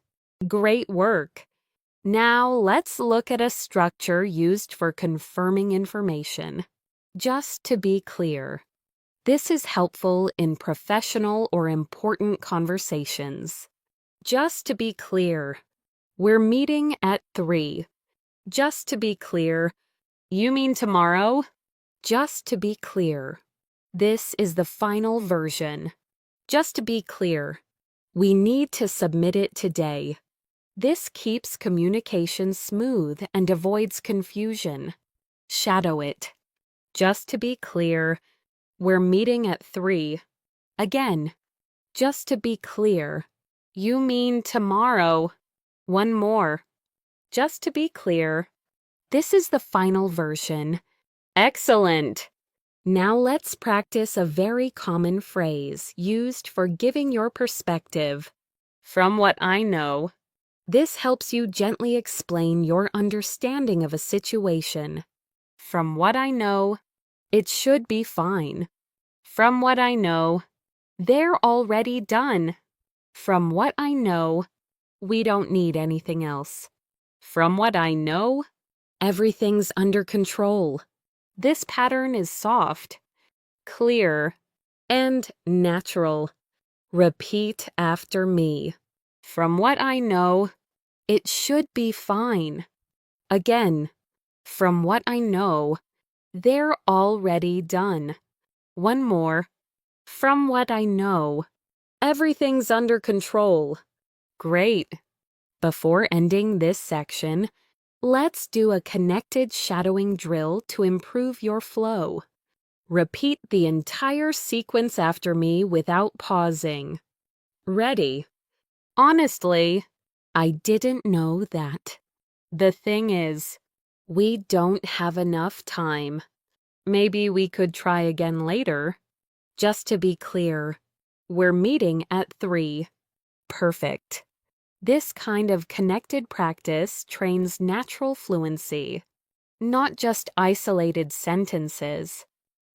Great work. Now let's look at a structure used for confirming information. Just to be clear. This is helpful in professional or important conversations. Just to be clear. We're meeting at 3. Just to be clear. You mean tomorrow? Just to be clear. This is the final version. Just to be clear. We need to submit it today. This keeps communication smooth and avoids confusion. Shadow it. Just to be clear. We're meeting at 3. Again. Just to be clear. You mean tomorrow. One more. Just to be clear. This is the final version. Excellent! Now let's practice a very common phrase used for giving your perspective. From what I know. This helps you gently explain your understanding of a situation. From what I know, it should be fine. From what I know, they're already done. From what I know, we don't need anything else. From what I know, everything's under control. This pattern is soft, clear, and natural. Repeat after me. From what I know, it should be fine. Again, from what I know, they're already done. One more. From what I know, everything's under control. Great. Before ending this section, let's do a connected shadowing drill to improve your flow. Repeat the entire sequence after me without pausing. Ready? Honestly, I didn't know that. The thing is, we don't have enough time. Maybe we could try again later. Just to be clear, we're meeting at 3. Perfect. This kind of connected practice trains natural fluency, not just isolated sentences.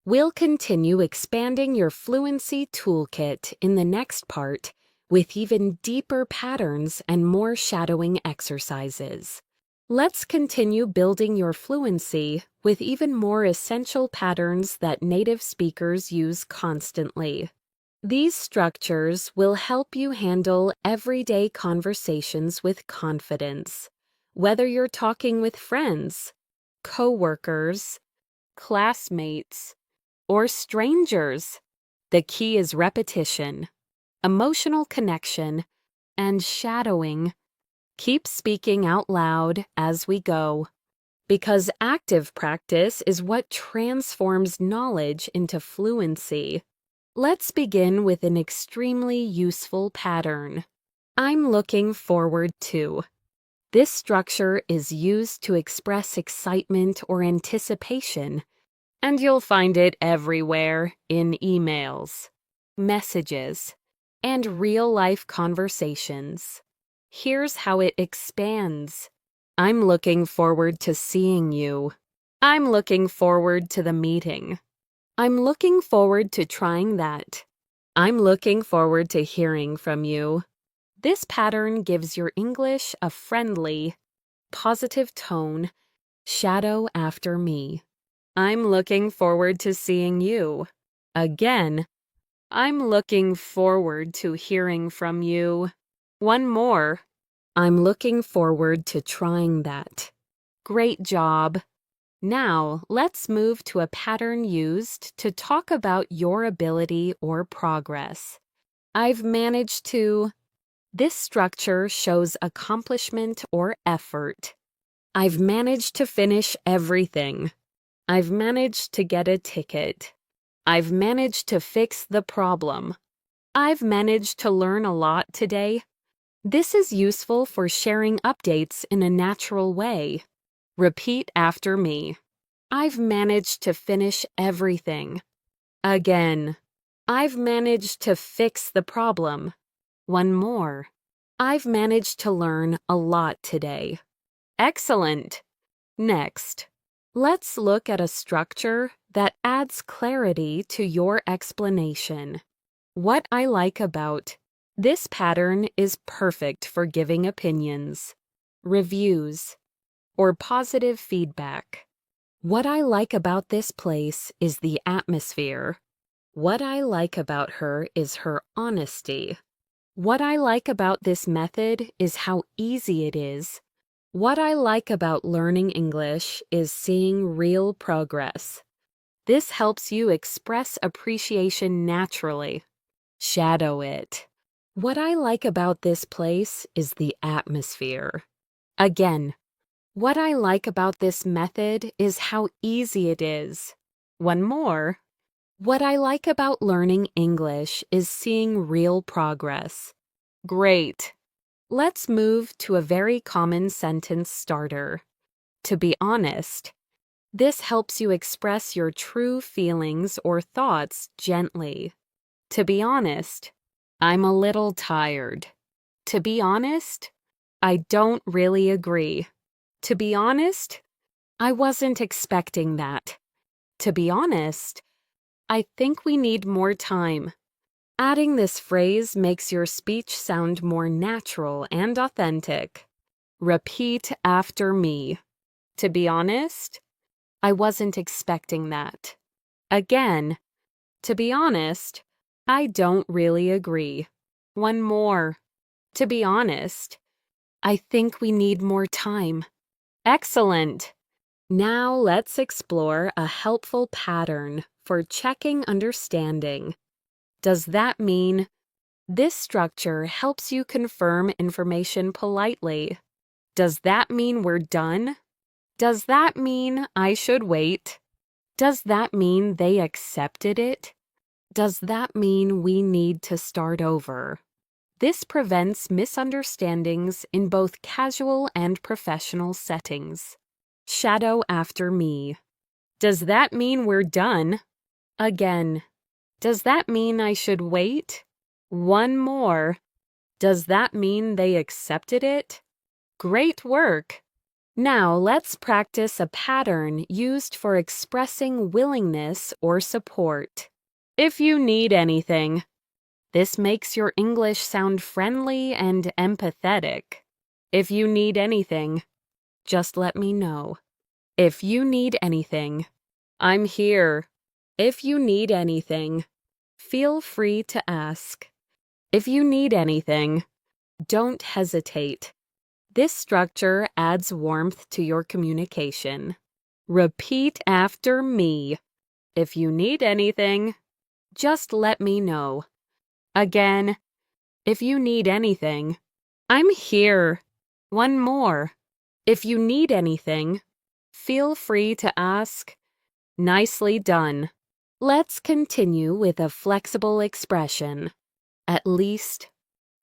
We'll continue expanding your fluency toolkit in the next part with even deeper patterns and more shadowing exercises. Let's continue building your fluency with even more essential patterns that native speakers use constantly. These structures will help you handle everyday conversations with confidence, whether you're talking with friends, coworkers, classmates, or strangers. The key is repetition, emotional connection, and shadowing. Keep speaking out loud as we go, because active practice is what transforms knowledge into fluency. Let's begin with an extremely useful pattern. I'm looking forward to. This structure is used to express excitement or anticipation, and you'll find it everywhere in emails, messages, and real-life conversations. Here's how it expands. I'm looking forward to seeing you. I'm looking forward to the meeting. I'm looking forward to trying that. I'm looking forward to hearing from you. This pattern gives your English a friendly, positive tone. Shadow after me. I'm looking forward to seeing you. Again, I'm looking forward to hearing from you. One more. I'm looking forward to trying that. Great job. Now, let's move to a pattern used to talk about your ability or progress. I've managed to. This structure shows accomplishment or effort. I've managed to finish everything. I've managed to get a ticket. I've managed to fix the problem. I've managed to learn a lot today. This is useful for sharing updates in a natural way. Repeat after me. I've managed to finish everything. Again. I've managed to fix the problem. One more. I've managed to learn a lot today. Excellent. Next, let's look at a structure that adds clarity to your explanation. What I like about this pattern is perfect for giving opinions, reviews, or positive feedback. What I like about this place is the atmosphere. What I like about her is her honesty. What I like about this method is how easy it is. What I like about learning English is seeing real progress. This helps you express appreciation naturally. Shadow it. What I like about this place is the atmosphere. Again, what I like about this method is how easy it is. One more. What I like about learning English is seeing real progress. Great. Let's move to a very common sentence starter. To be honest. This helps you express your true feelings or thoughts gently. To be honest, I'm a little tired. To be honest, I don't really agree. To be honest, I wasn't expecting that. To be honest, I think we need more time. Adding this phrase makes your speech sound more natural and authentic. Repeat after me. To be honest, I wasn't expecting that. Again, to be honest, I don't really agree. One more. To be honest, I think we need more time. Excellent. Now let's explore a helpful pattern for checking understanding. Does that mean this structure helps you confirm information politely? Does that mean we're done? Does that mean I should wait? Does that mean they accepted it? Does that mean we need to start over? This prevents misunderstandings in both casual and professional settings. Shadow after me. Does that mean we're done? Again. Does that mean I should wait? One more. Does that mean they accepted it? Great work! Now let's practice a pattern used for expressing willingness or support. If you need anything. This makes your English sound friendly and empathetic. If you need anything, just let me know. If you need anything, I'm here. If you need anything, feel free to ask. If you need anything, don't hesitate. This structure adds warmth to your communication. Repeat after me. If you need anything, just let me know. Again, if you need anything, I'm here. One more. If you need anything, feel free to ask. Nicely done. Let's continue with a flexible expression. At least.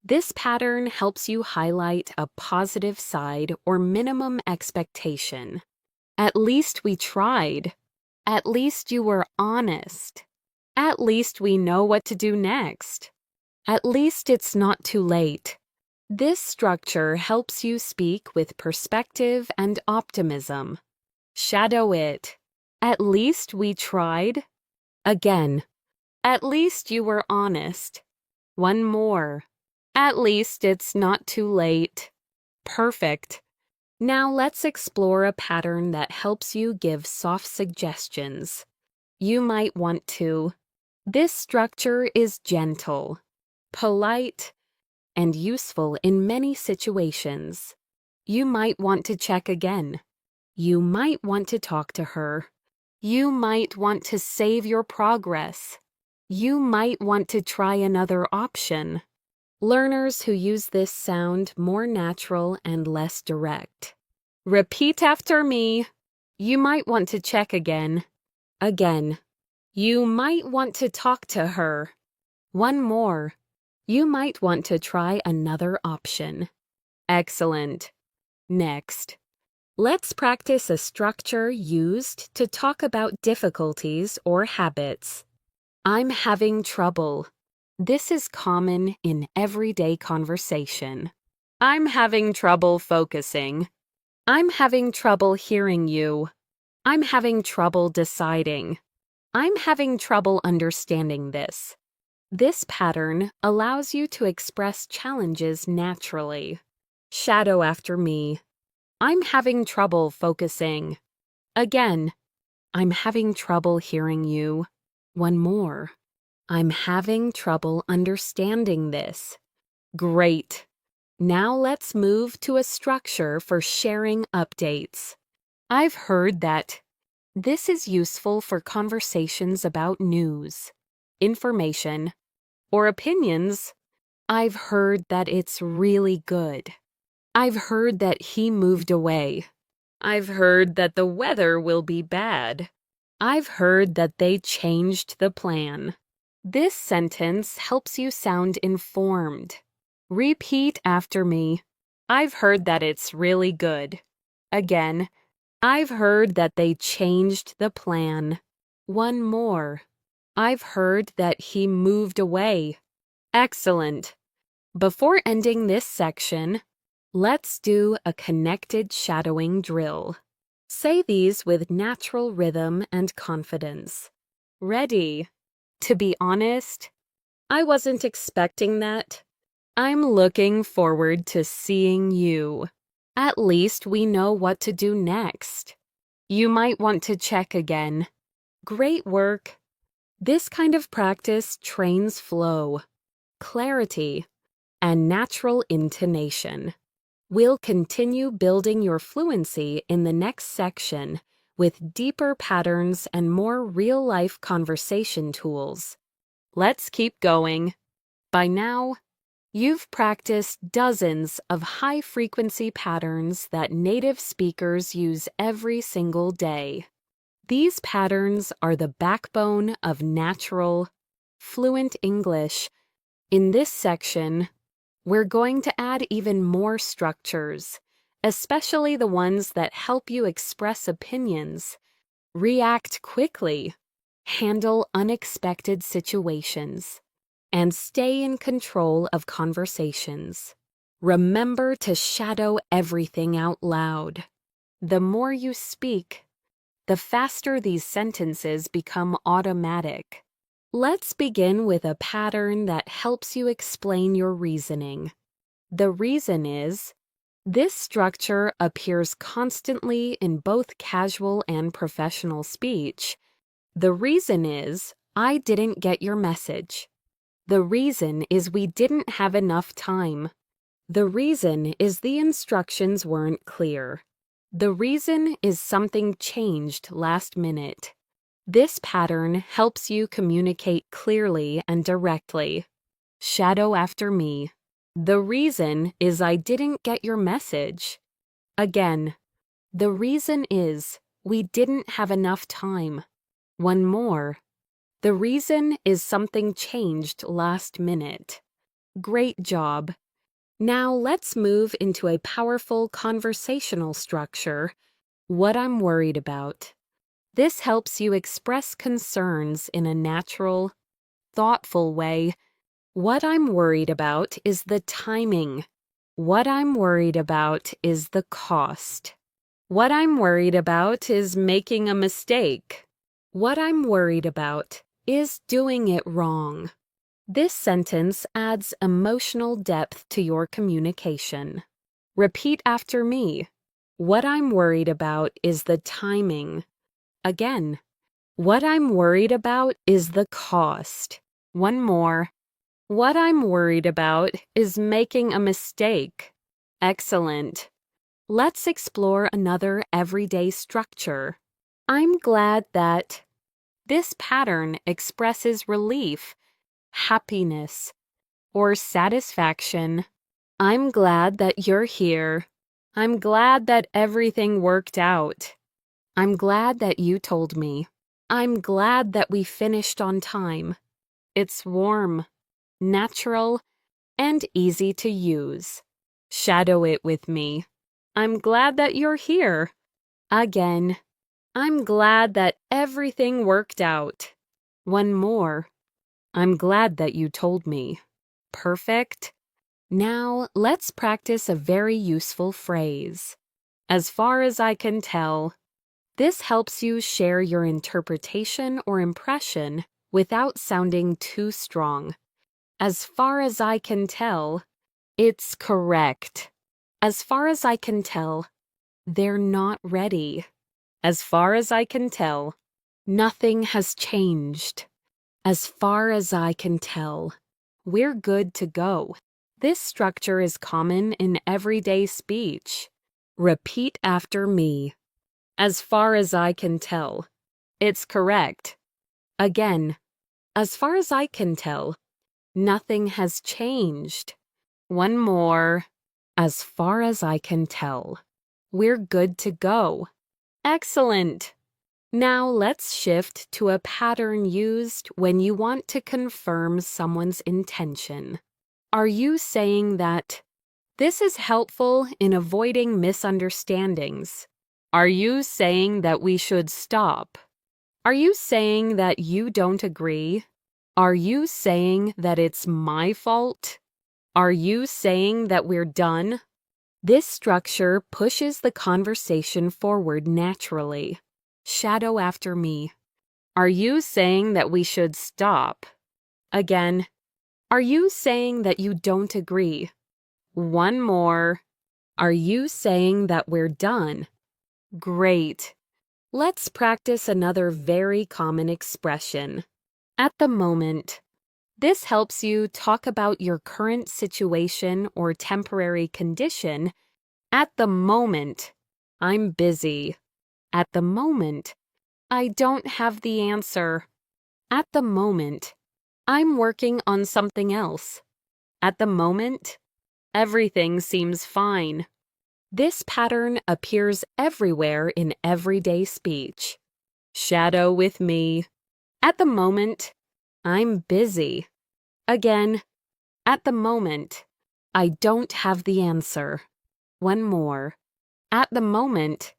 This pattern helps you highlight a positive side or minimum expectation. At least we tried. At least you were honest. At least we know what to do next. At least it's not too late. This structure helps you speak with perspective and optimism. Shadow it. At least we tried. Again. At least you were honest. One more. At least it's not too late. Perfect. Now let's explore a pattern that helps you give soft suggestions. You might want to. This structure is gentle, polite, and useful in many situations. You might want to check again. You might want to talk to her. You might want to save your progress. You might want to try another option. Learners who use this sound more natural and less direct. Repeat after me. You might want to check again. Again. You might want to talk to her. One more. You might want to try another option. Excellent. Next. Let's practice a structure used to talk about difficulties or habits. I'm having trouble. This is common in everyday conversation. I'm having trouble focusing. I'm having trouble hearing you. I'm having trouble deciding. I'm having trouble understanding this. This pattern allows you to express challenges naturally. Shadow after me. I'm having trouble focusing. Again, I'm having trouble hearing you. One more. I'm having trouble understanding this. Great. Now let's move to a structure for sharing updates. I've heard that. This is useful for conversations about news, information, or opinions. I've heard that it's really good. I've heard that he moved away. I've heard that the weather will be bad. I've heard that they changed the plan. This sentence helps you sound informed. Repeat after me. I've heard that it's really good. Again, I've heard that they changed the plan. One more. I've heard that he moved away. Excellent. Before ending this section, let's do a connected shadowing drill. Say these with natural rhythm and confidence. Ready? To be honest, I wasn't expecting that. I'm looking forward to seeing you. At least we know what to do next. You might want to check again. Great work. This kind of practice trains flow, clarity, and natural intonation. We'll continue building your fluency in the next section with deeper patterns and more real-life conversation tools. Let's keep going. By now, you've practiced dozens of high-frequency patterns that native speakers use every single day. These patterns are the backbone of natural, fluent English. In this section, we're going to add even more structures, especially the ones that help you express opinions, react quickly, handle unexpected situations, and stay in control of conversations. Remember to shadow everything out loud. The more you speak, the faster these sentences become automatic. Let's begin with a pattern that helps you explain your reasoning. The reason is, this structure appears constantly in both casual and professional speech. The reason is, I didn't get your message. The reason is we didn't have enough time. The reason is the instructions weren't clear. The reason is something changed last minute. This pattern helps you communicate clearly and directly. Shadow after me. The reason is I didn't get your message. Again, the reason is we didn't have enough time. One more. The reason is something changed last minute. Great job. Now let's move into a powerful conversational structure. What I'm worried about. This helps you express concerns in a natural, thoughtful way. What I'm worried about is the timing. What I'm worried about is the cost. What I'm worried about is making a mistake. What I'm worried about is doing it wrong. This sentence adds emotional depth to your communication. Repeat after me. What I'm worried about is the timing. Again, what I'm worried about is the cost. One more. What I'm worried about is making a mistake. Excellent. Let's explore another everyday structure. I'm glad that. This pattern expresses relief, happiness, or satisfaction. I'm glad that you're here. I'm glad that everything worked out. I'm glad that you told me. I'm glad that we finished on time. It's warm, natural, and easy to use. Shadow it with me. I'm glad that you're here. Again. I'm glad that everything worked out. One more. I'm glad that you told me. Perfect. Now, let's practice a very useful phrase. As far as I can tell. This helps you share your interpretation or impression without sounding too strong. As far as I can tell, it's correct. As far as I can tell, they're not ready. As far as I can tell, nothing has changed. As far as I can tell, we're good to go. This structure is common in everyday speech. Repeat after me. As far as I can tell, it's correct. Again, as far as I can tell, nothing has changed. One more. As far as I can tell, we're good to go. Excellent. Now let's shift to a pattern used when you want to confirm someone's intention. Are you saying that this is helpful in avoiding misunderstandings? Are you saying that we should stop? Are you saying that you don't agree? Are you saying that it's my fault? Are you saying that we're done? This structure pushes the conversation forward naturally. Shadow after me. Are you saying that we should stop? Again. Are you saying that you don't agree? One more. Are you saying that we're done? Great. Let's practice another very common expression. At the moment. This helps you talk about your current situation or temporary condition. At the moment, I'm busy. At the moment, I don't have the answer. At the moment, I'm working on something else. At the moment, everything seems fine. This pattern appears everywhere in everyday speech. Shadow with me. At the moment, I'm busy. Again, at the moment, I don't have the answer. One more. At the moment,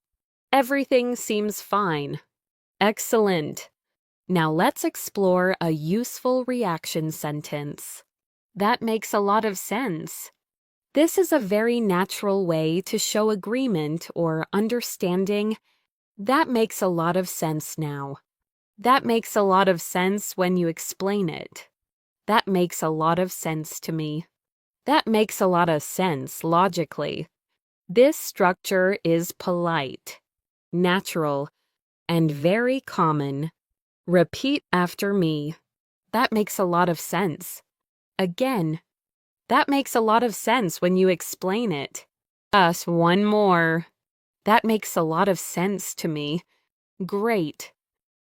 everything seems fine. Excellent. Now let's explore a useful reaction sentence. That makes a lot of sense. This is a very natural way to show agreement or understanding. That makes a lot of sense now. That makes a lot of sense when you explain it. That makes a lot of sense to me. That makes a lot of sense logically. This structure is polite, natural, and very common. Repeat after me. That makes a lot of sense. Again. That makes a lot of sense when you explain it. Us, one more. That makes a lot of sense to me. Great.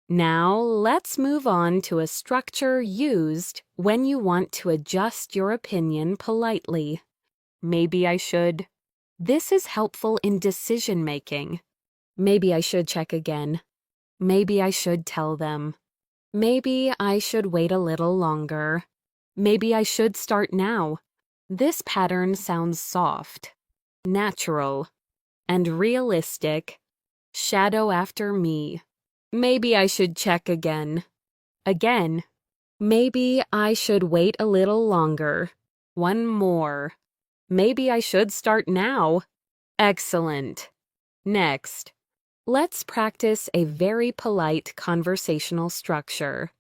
Now, let's move on to a structure used when you want to adjust your opinion politely. Maybe I should. This is helpful in decision-making. Maybe I should check again. Maybe I should tell them. Maybe I should wait a little longer. Maybe I should start now. This pattern sounds soft, natural, and realistic. Shadow after me. Maybe I should check again. Again. Maybe I should wait a little longer. One more. Maybe I should start now. Excellent. Next, let's practice a very polite conversational structure.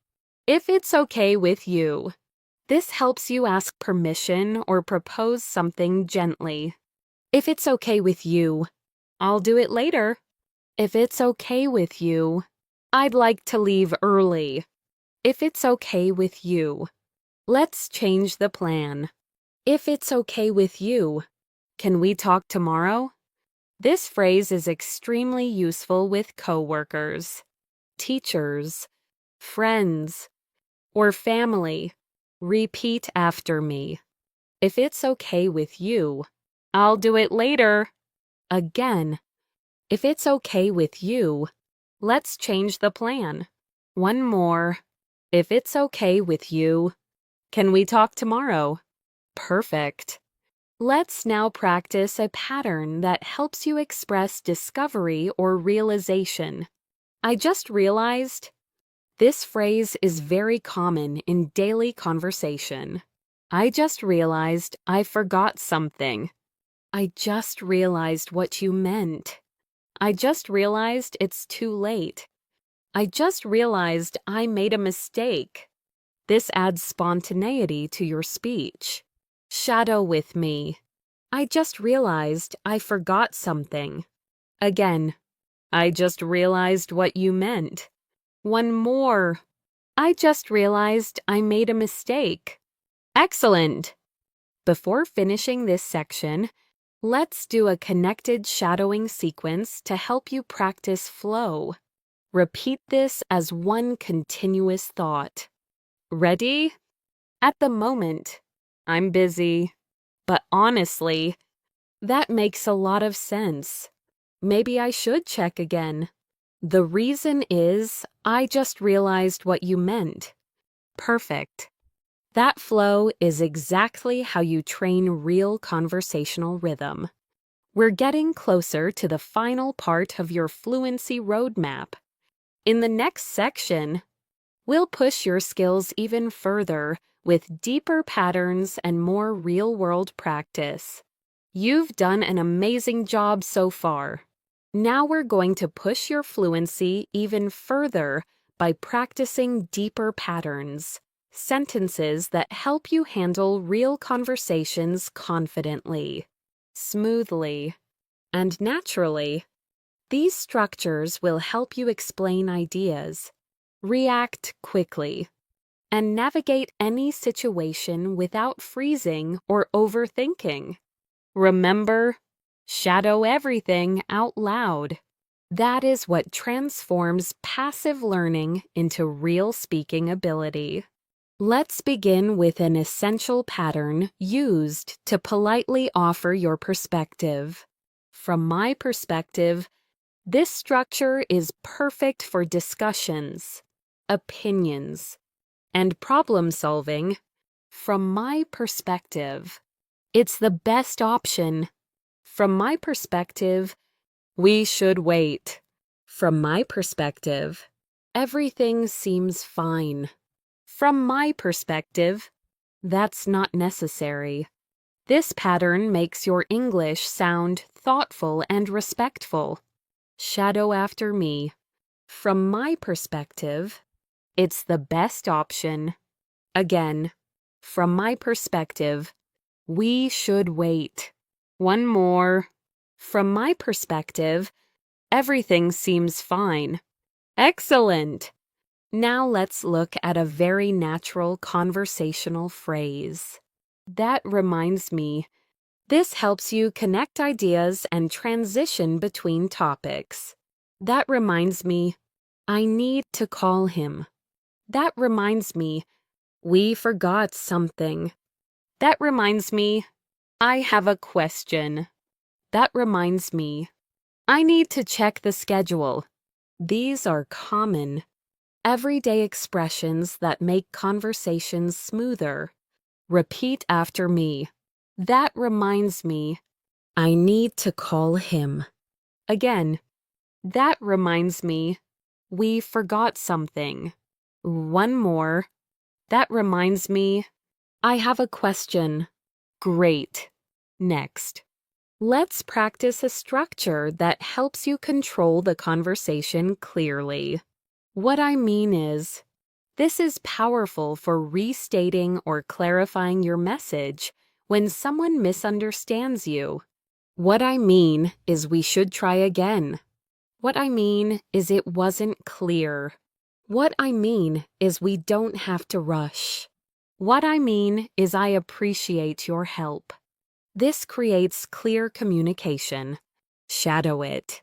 If it's okay with you. This helps you ask permission or propose something gently. If it's okay with you. I'll do it later. If it's okay with you. I'd like to leave early. If it's okay with you. Let's change the plan. If it's okay with you. Can we talk tomorrow? This phrase is extremely useful with coworkers, teachers, friends, or family. Repeat after me. If it's okay with you. I'll do it later. Again. If it's okay with you. Let's change the plan. One more. If it's okay with you. Can we talk tomorrow? Perfect. Let's now practice a pattern that helps you express discovery or realization. I just realized. This phrase is very common in daily conversation. I just realized I forgot something. I just realized what you meant. I just realized it's too late. I just realized I made a mistake. This adds spontaneity to your speech. Shadow with me. I just realized I forgot something. Again, I just realized what you meant. One more. I just realized I made a mistake. Excellent! Before finishing this section, let's do a connected shadowing sequence to help you practice flow. Repeat this as one continuous thought. Ready? At the moment, I'm busy. But honestly, that makes a lot of sense. Maybe I should check again. The reason is I just realized what you meant. Perfect. That flow is exactly how you train real conversational rhythm. We're getting closer to the final part of your fluency roadmap. In the next section, we'll push your skills even further with deeper patterns and more real-world practice. You've done an amazing job so far. Now we're going to push your fluency even further by practicing deeper patterns, sentences that help you handle real conversations confidently, smoothly, and naturally. These structures will help you explain ideas, react quickly, and navigate any situation without freezing or overthinking. Remember, shadow everything out loud. That is what transforms passive learning into real speaking ability. Let's begin with an essential pattern used to politely offer your perspective. From my perspective, this structure is perfect for discussions, opinions, and problem solving. From my perspective, it's the best option. From my perspective, we should wait. From my perspective, everything seems fine. From my perspective, that's not necessary. This pattern makes your English sound thoughtful and respectful. Shadow after me. From my perspective, it's the best option. Again, from my perspective, we should wait. One more. From my perspective, everything seems fine. Excellent! Now let's look at a very natural conversational phrase. That reminds me. This helps you connect ideas and transition between topics. That reminds me. I need to call him. That reminds me. We forgot something. That reminds me. I have a question. That reminds me. I need to check the schedule. These are common, everyday expressions that make conversations smoother. Repeat after me. That reminds me. I need to call him. Again. That reminds me. We forgot something. One more. That reminds me. I have a question. Great. Next. Let's practice a structure that helps you control the conversation clearly. What I mean is, this is powerful for restating or clarifying your message when someone misunderstands you. What I mean is we should try again. What I mean is it wasn't clear. What I mean is we don't have to rush. What I mean is I appreciate your help. This creates clear communication. Shadow it.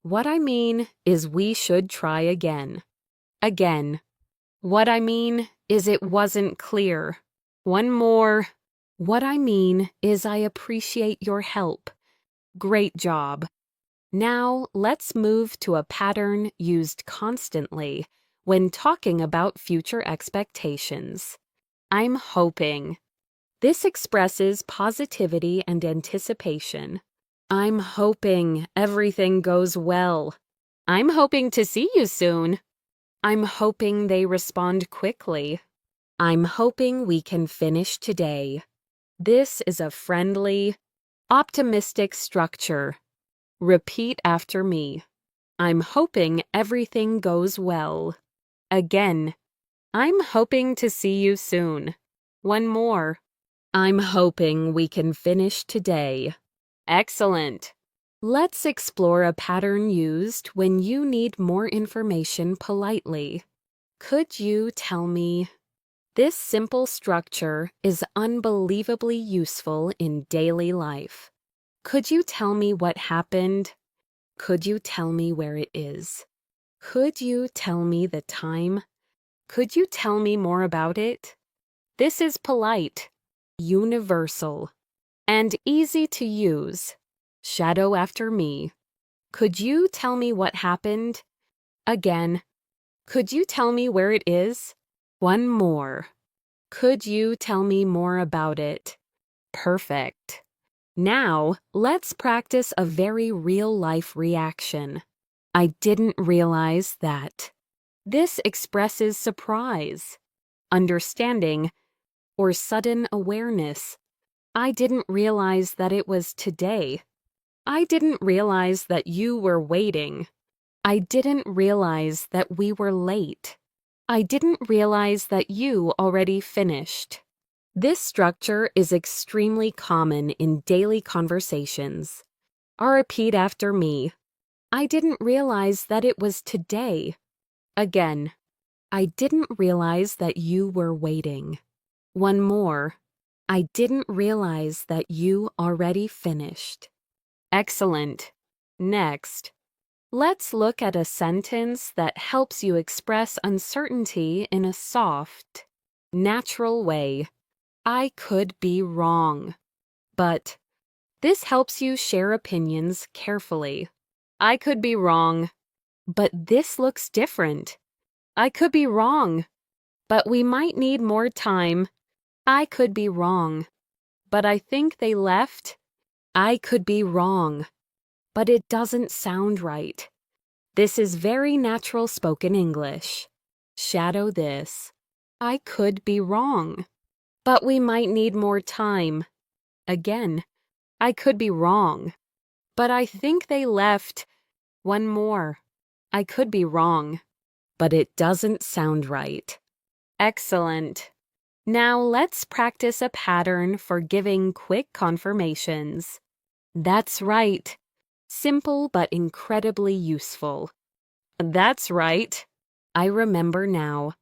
What I mean is we should try again. Again. What I mean is it wasn't clear. One more. What I mean is I appreciate your help. Great job. Now let's move to a pattern used constantly when talking about future expectations. I'm hoping. This expresses positivity and anticipation. I'm hoping everything goes well. I'm hoping to see you soon. I'm hoping they respond quickly. I'm hoping we can finish today. This is a friendly, optimistic structure. Repeat after me. I'm hoping everything goes well. Again, I'm hoping to see you soon. One more. I'm hoping we can finish today. Excellent. Let's explore a pattern used when you need more information politely. Could you tell me? This simple structure is unbelievably useful in daily life. Could you tell me what happened? Could you tell me where it is? Could you tell me the time? Could you tell me more about it? This is polite, universal, and easy to use. Shadow after me. Could you tell me what happened? Again. Could you tell me where it is? One more. Could you tell me more about it? Perfect. Now, let's practice a very real-life reaction. I didn't realize that. This expresses surprise, understanding, or sudden awareness. I didn't realize that it was today. I didn't realize that you were waiting. I didn't realize that we were late. I didn't realize that you already finished. This structure is extremely common in daily conversations. Repeat after me. I didn't realize that it was today. Again. I didn't realize that you were waiting. One more. I didn't realize that you already finished. Excellent. Next, let's look at a sentence that helps you express uncertainty in a soft, natural way. I could be wrong, but this helps you share opinions carefully. I could be wrong, but this looks different. I could be wrong, but we might need more time. I could be wrong, but I think they left. I could be wrong, but it doesn't sound right. This is very natural spoken English. Shadow this. I could be wrong, but we might need more time. Again, I could be wrong, but I think they left. One more. I could be wrong, but it doesn't sound right. Excellent. Now let's practice a pattern for giving quick confirmations. That's right. Simple but incredibly useful. That's right. I remember now.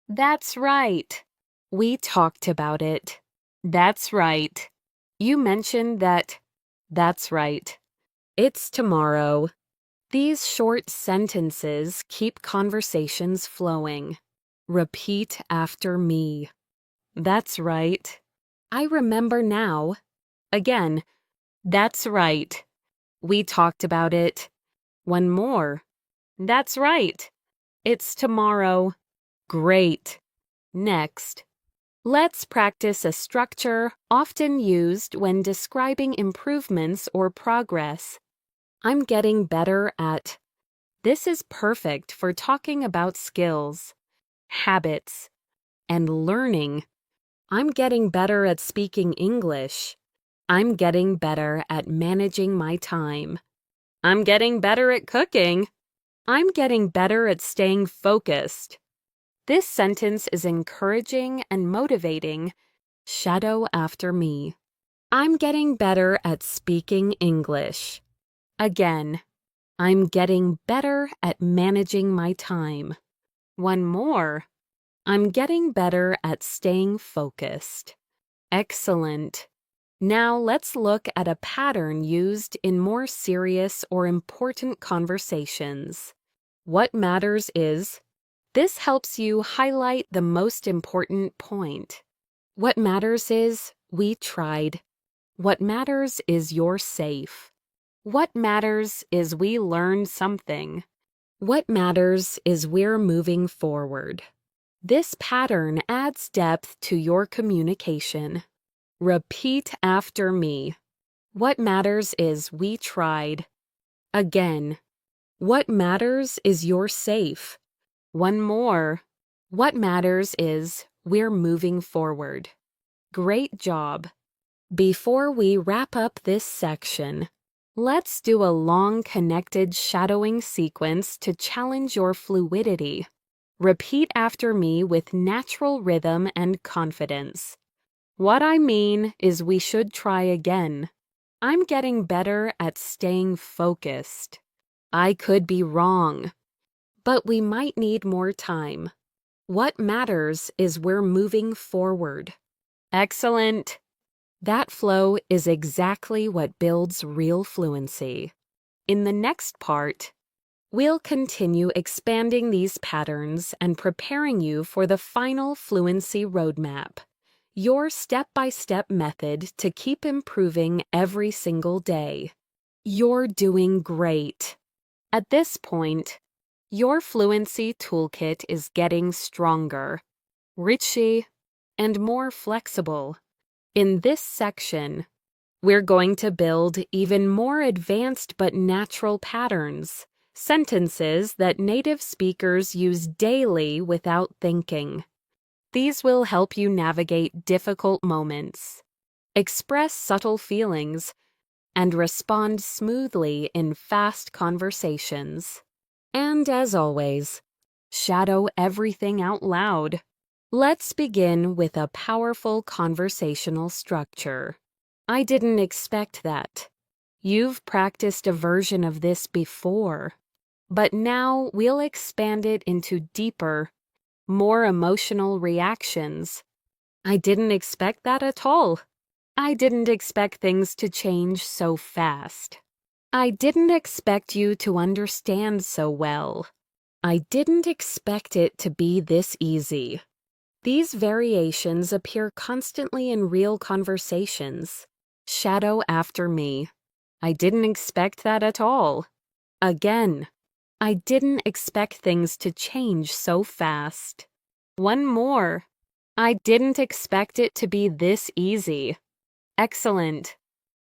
That's right. We talked about it. That's right. You mentioned that. That's right. It's tomorrow. These short sentences keep conversations flowing. Repeat after me. That's right. I remember now. Again. That's right. We talked about it. One more. That's right. It's tomorrow. Great. Next. Let's practice a structure often used when describing improvements or progress. I'm getting better at. This is perfect for talking about skills, habits, and learning. I'm getting better at speaking English. I'm getting better at managing my time. I'm getting better at cooking. I'm getting better at staying focused. This sentence is encouraging and motivating. Shadow after me. I'm getting better at speaking English. Again, I'm getting better at managing my time. One more. I'm getting better at staying focused. Excellent. Now let's look at a pattern used in more serious or important conversations. What matters is, this helps you highlight the most important point. What matters is, we tried. What matters is you're safe. What matters is we learned something. What matters is we're moving forward. This pattern adds depth to your communication. Repeat after me. What matters is we tried. Again. What matters is you're safe. One more. What matters is we're moving forward. Great job. Before we wrap up this section, let's do a long connected shadowing sequence to challenge your fluidity. Repeat after me with natural rhythm and confidence. What I mean is we should try again. I'm getting better at staying focused. I could be wrong, but we might need more time. What matters is we're moving forward. Excellent. That flow is exactly what builds real fluency. In the next part, we'll continue expanding these patterns and preparing you for the final fluency roadmap, your step-by-step method to keep improving every single day. You're doing great. At this point, your fluency toolkit is getting stronger, richer, and more flexible. In this section, we're going to build even more advanced but natural patterns, sentences that native speakers use daily without thinking. These will help you navigate difficult moments, express subtle feelings, and respond smoothly in fast conversations. And as always, shadow everything out loud. Let's begin with a powerful conversational structure. I didn't expect that. You've practiced a version of this before, but now we'll expand it into deeper, more emotional reactions. I didn't expect that at all. I didn't expect things to change so fast. I didn't expect you to understand so well. I didn't expect it to be this easy. These variations appear constantly in real conversations. Shadow after me. I didn't expect that at all. Again. I didn't expect things to change so fast. One more. I didn't expect it to be this easy. Excellent.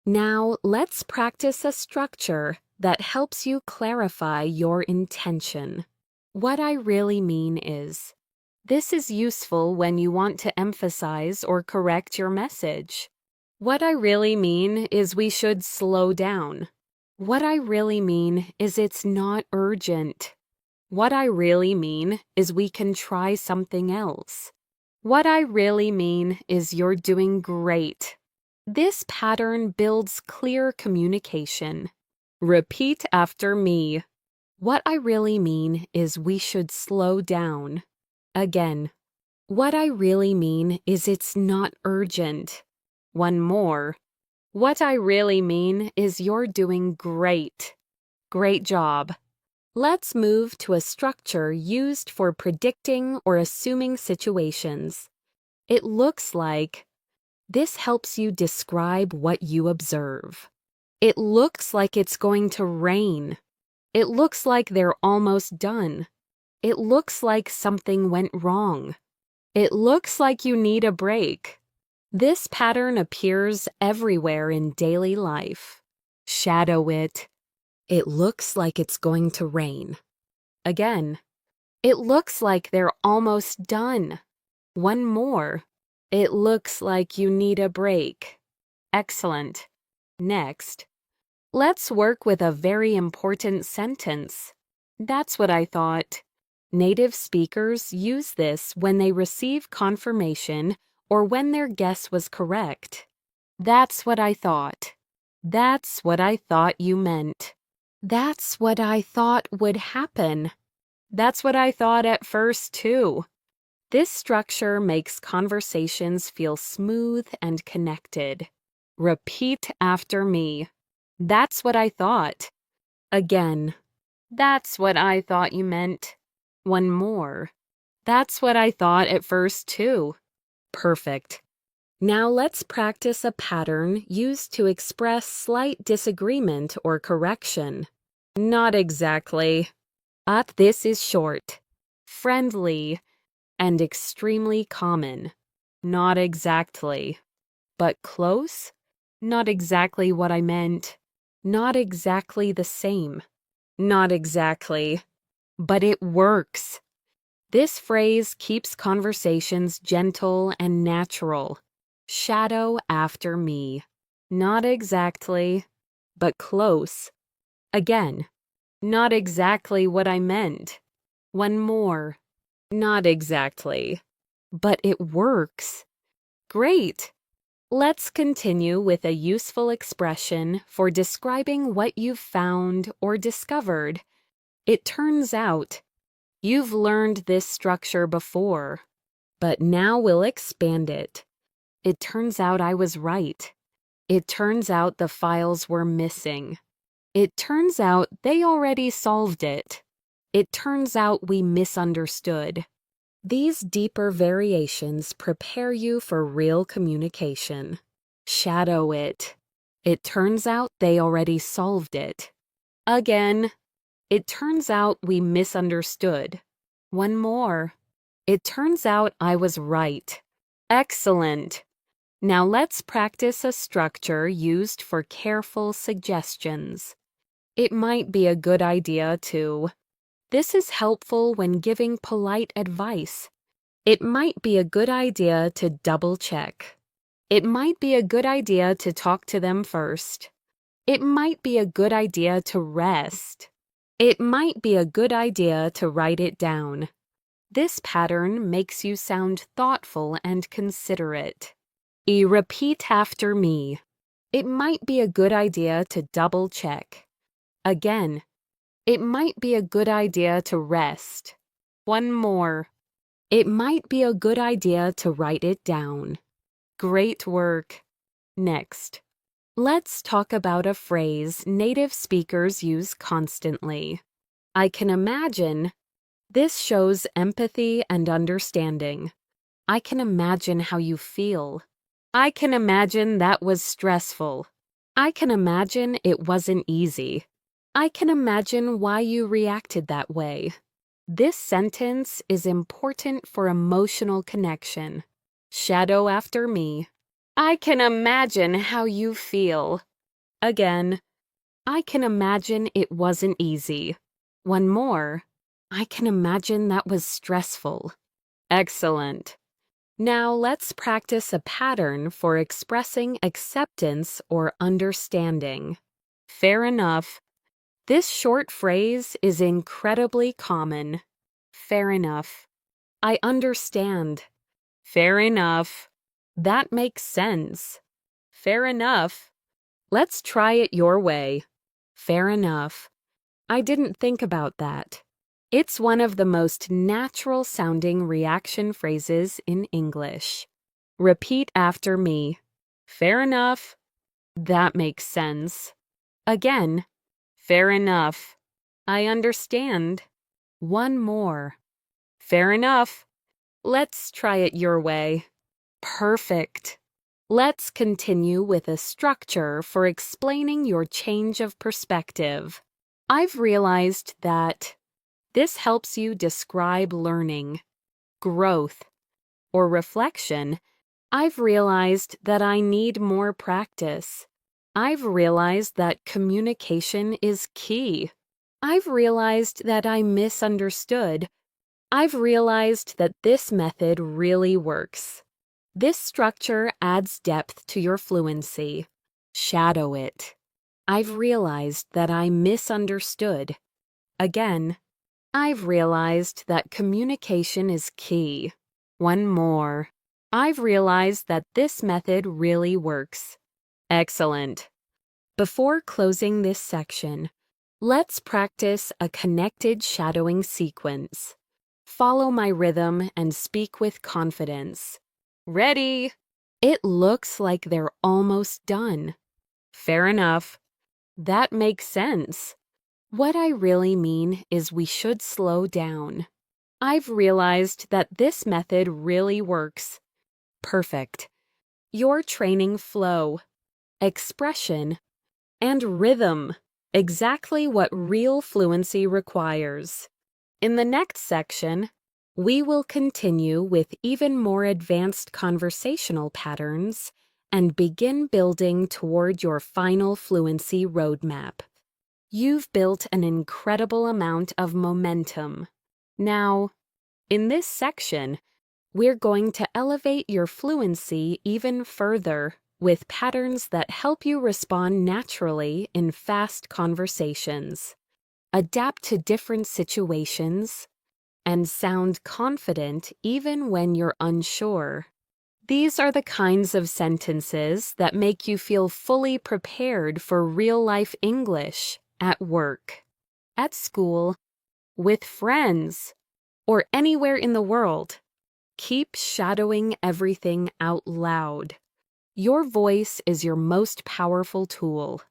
Now let's practice a structure that helps you clarify your intention. What I really mean is, this is useful when you want to emphasize or correct your message. What I really mean is we should slow down. What I really mean is it's not urgent. What I really mean is we can try something else. What I really mean is you're doing great. This pattern builds clear communication. Repeat after me. What I really mean is we should slow down. Again. What I really mean is it's not urgent. One more. What I really mean is you're doing great. Great job. Let's move to a structure used for predicting or assuming situations. It looks like this helps you describe what you observe. It looks like it's going to rain. It looks like they're almost done. It looks like something went wrong. It looks like you need a break. This pattern appears everywhere in daily life. Shadow it. It looks like it's going to rain. Again. It looks like they're almost done. One more. It looks like you need a break. Excellent. Next, let's work with a very important sentence. That's what I thought. Native speakers use this when they receive confirmation or when their guess was correct. That's what I thought. That's what I thought you meant. That's what I thought would happen. That's what I thought at first, too. This structure makes conversations feel smooth and connected. Repeat after me. That's what I thought. Again. That's what I thought you meant. One more. That's what I thought at first, too. Perfect. Now let's practice a pattern used to express slight disagreement or correction. Not exactly. This is short, friendly, and extremely common. Not exactly. but close. Not exactly what I meant. Not exactly the same. Not exactly. But it works. This phrase keeps conversations gentle and natural. Shadow after me. Not exactly, but close. Again, not exactly what I meant. One more. Not exactly, but it works. Great. Let's continue with a useful expression for describing what you've found or discovered. It turns out. You've learned this structure before, but now we'll expand it. It turns out I was right. It turns out the files were missing. It turns out they already solved it. It turns out we misunderstood. These deeper variations prepare you for real communication. Shadow it. It turns out they already solved it. Again. It turns out we misunderstood. One more. It turns out I was right. Excellent. Now let's practice a structure used for careful suggestions. It might be a good idea to. This is helpful when giving polite advice. It might be a good idea to double check. It might be a good idea to talk to them first. It might be a good idea to rest. It might be a good idea to write it down. This pattern makes you sound thoughtful and considerate. Repeat after me. It might be a good idea to double check. Again, it might be a good idea to rest. One more. It might be a good idea to write it down. Great work. Next. Let's talk about a phrase native speakers use constantly. I can imagine. This shows empathy and understanding. I can imagine how you feel. I can imagine that was stressful. I can imagine it wasn't easy. I can imagine why you reacted that way. This sentence is important for emotional connection. Shadow after me. I can imagine how you feel. Again, I can imagine it wasn't easy. One more. I can imagine that was stressful. Excellent. Now let's practice a pattern for expressing acceptance or understanding. Fair enough. This short phrase is incredibly common. Fair enough. I understand. Fair enough. That makes sense. Fair enough. Let's try it your way. Fair enough. I didn't think about that. It's one of the most natural sounding reaction phrases in English. Repeat after me. Fair enough. That makes sense. Again. Fair enough. I understand. One more. Fair enough. Let's try it your way. Perfect. Let's continue with a structure for explaining your change of perspective. I've realized that this helps you describe learning, growth, or reflection. I've realized that I need more practice. I've realized that communication is key. I've realized that I misunderstood. I've realized that this method really works. This structure adds depth to your fluency. Shadow it. I've realized that I misunderstood. Again, I've realized that communication is key. One more. I've realized that this method really works. Excellent. Before closing this section, let's practice a connected shadowing sequence. Follow my rhythm and speak with confidence. Ready? It looks like they're almost done. Fair enough. That makes sense. What I really mean is we should slow down. I've realized that this method really works. Perfect. You're training flow, expression, and rhythm, exactly what real fluency requires. In the next section, we will continue with even more advanced conversational patterns and begin building toward your final fluency roadmap. You've built an incredible amount of momentum. Now, in this section, we're going to elevate your fluency even further with patterns that help you respond naturally in fast conversations, adapt to different situations, and sound confident even when you're unsure. These are the kinds of sentences that make you feel fully prepared for real-life English at work, at school, with friends, or anywhere in the world. Keep shadowing everything out loud. Your voice is your most powerful tool.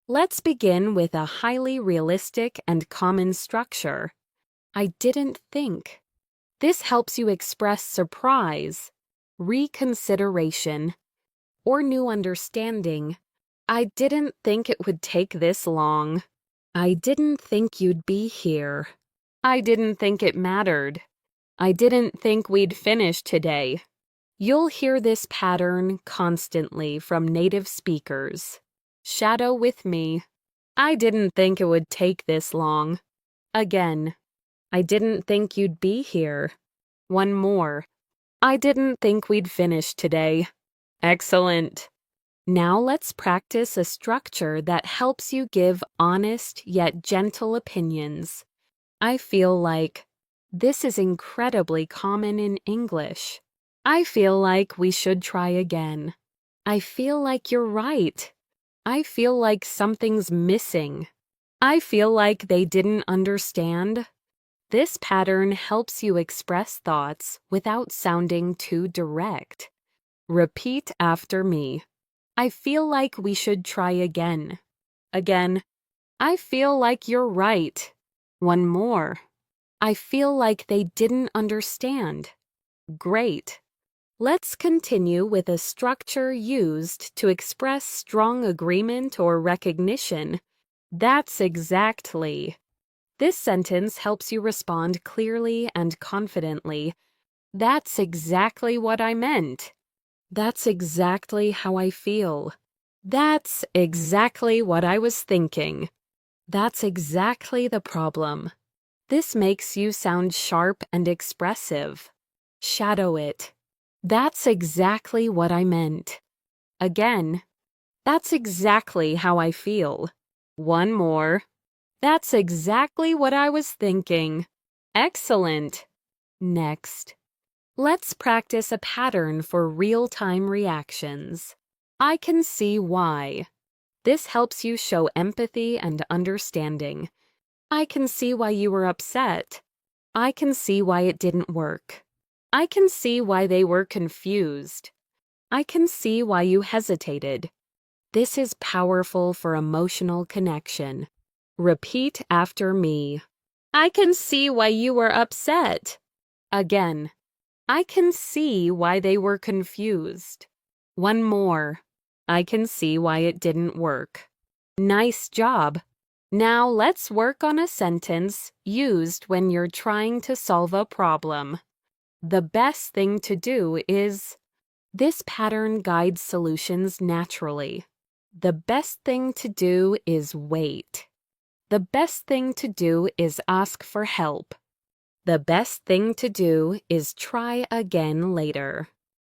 Let's begin with a highly realistic and common structure. I didn't think. This helps you express surprise, reconsideration, or new understanding. I didn't think it would take this long. I didn't think you'd be here. I didn't think it mattered. I didn't think we'd finish today. You'll hear this pattern constantly from native speakers. Shadow with me. I didn't think it would take this long. Again. I didn't think you'd be here. One more. I didn't think we'd finish today. Excellent. Now let's practice a structure that helps you give honest yet gentle opinions. I feel like. This is incredibly common in English. I feel like we should try again. I feel like you're right. I feel like something's missing. I feel like they didn't understand. This pattern helps you express thoughts without sounding too direct. Repeat after me. I feel like we should try again. Again. I feel like you're right. One more. I feel like they didn't understand. Great. Let's continue with a structure used to express strong agreement or recognition. That's exactly. This sentence helps you respond clearly and confidently. That's exactly what I meant. That's exactly how I feel. That's exactly what I was thinking. That's exactly the problem. This makes you sound sharp and expressive. Shadow it. That's exactly what I meant. Again. That's exactly how I feel. One more. That's exactly what I was thinking. Excellent. Next. Let's practice a pattern for real-time reactions. I can see why. This helps you show empathy and understanding. I can see why you were upset. I can see why it didn't work. I can see why they were confused. I can see why you hesitated. This is powerful for emotional connection. Repeat after me. I can see why you were upset. Again. I can see why they were confused. One more. I can see why it didn't work. Nice job. Now let's work on a sentence used when you're trying to solve a problem. The best thing to do is. This pattern guides solutions naturally. The best thing to do is wait. The best thing to do is ask for help. The best thing to do is try again later.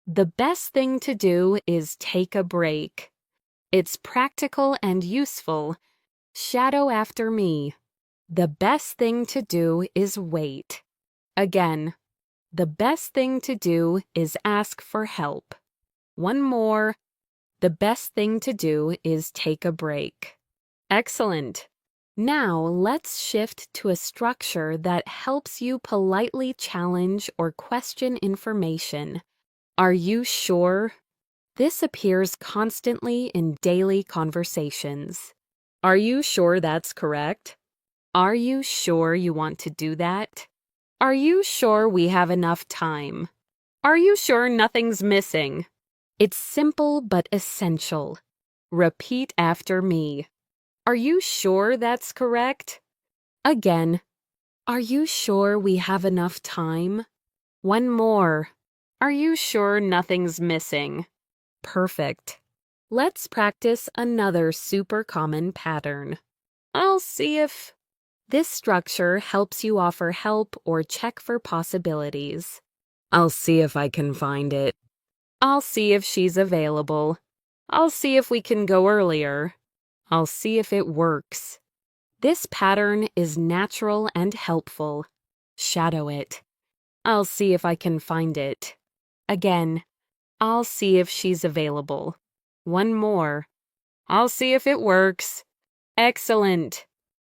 The best thing to do is take a break. It's practical and useful. Shadow after me. The best thing to do is wait. Again. The best thing to do is ask for help. One more. The best thing to do is take a break. Excellent. Now let's shift to a structure that helps you politely challenge or question information. Are you sure? This appears constantly in daily conversations. Are you sure that's correct? Are you sure you want to do that? Are you sure we have enough time? Are you sure nothing's missing? It's simple but essential. Repeat after me. Are you sure that's correct? Again. Are you sure we have enough time? One more. Are you sure nothing's missing? Perfect. Let's practice another super common pattern. I'll see if... This structure helps you offer help or check for possibilities. I'll see if I can find it. I'll see if she's available. I'll see if we can go earlier. I'll see if it works. This pattern is natural and helpful. Shadow it. I'll see if I can find it. Again, I'll see if she's available. One more. I'll see if it works. Excellent.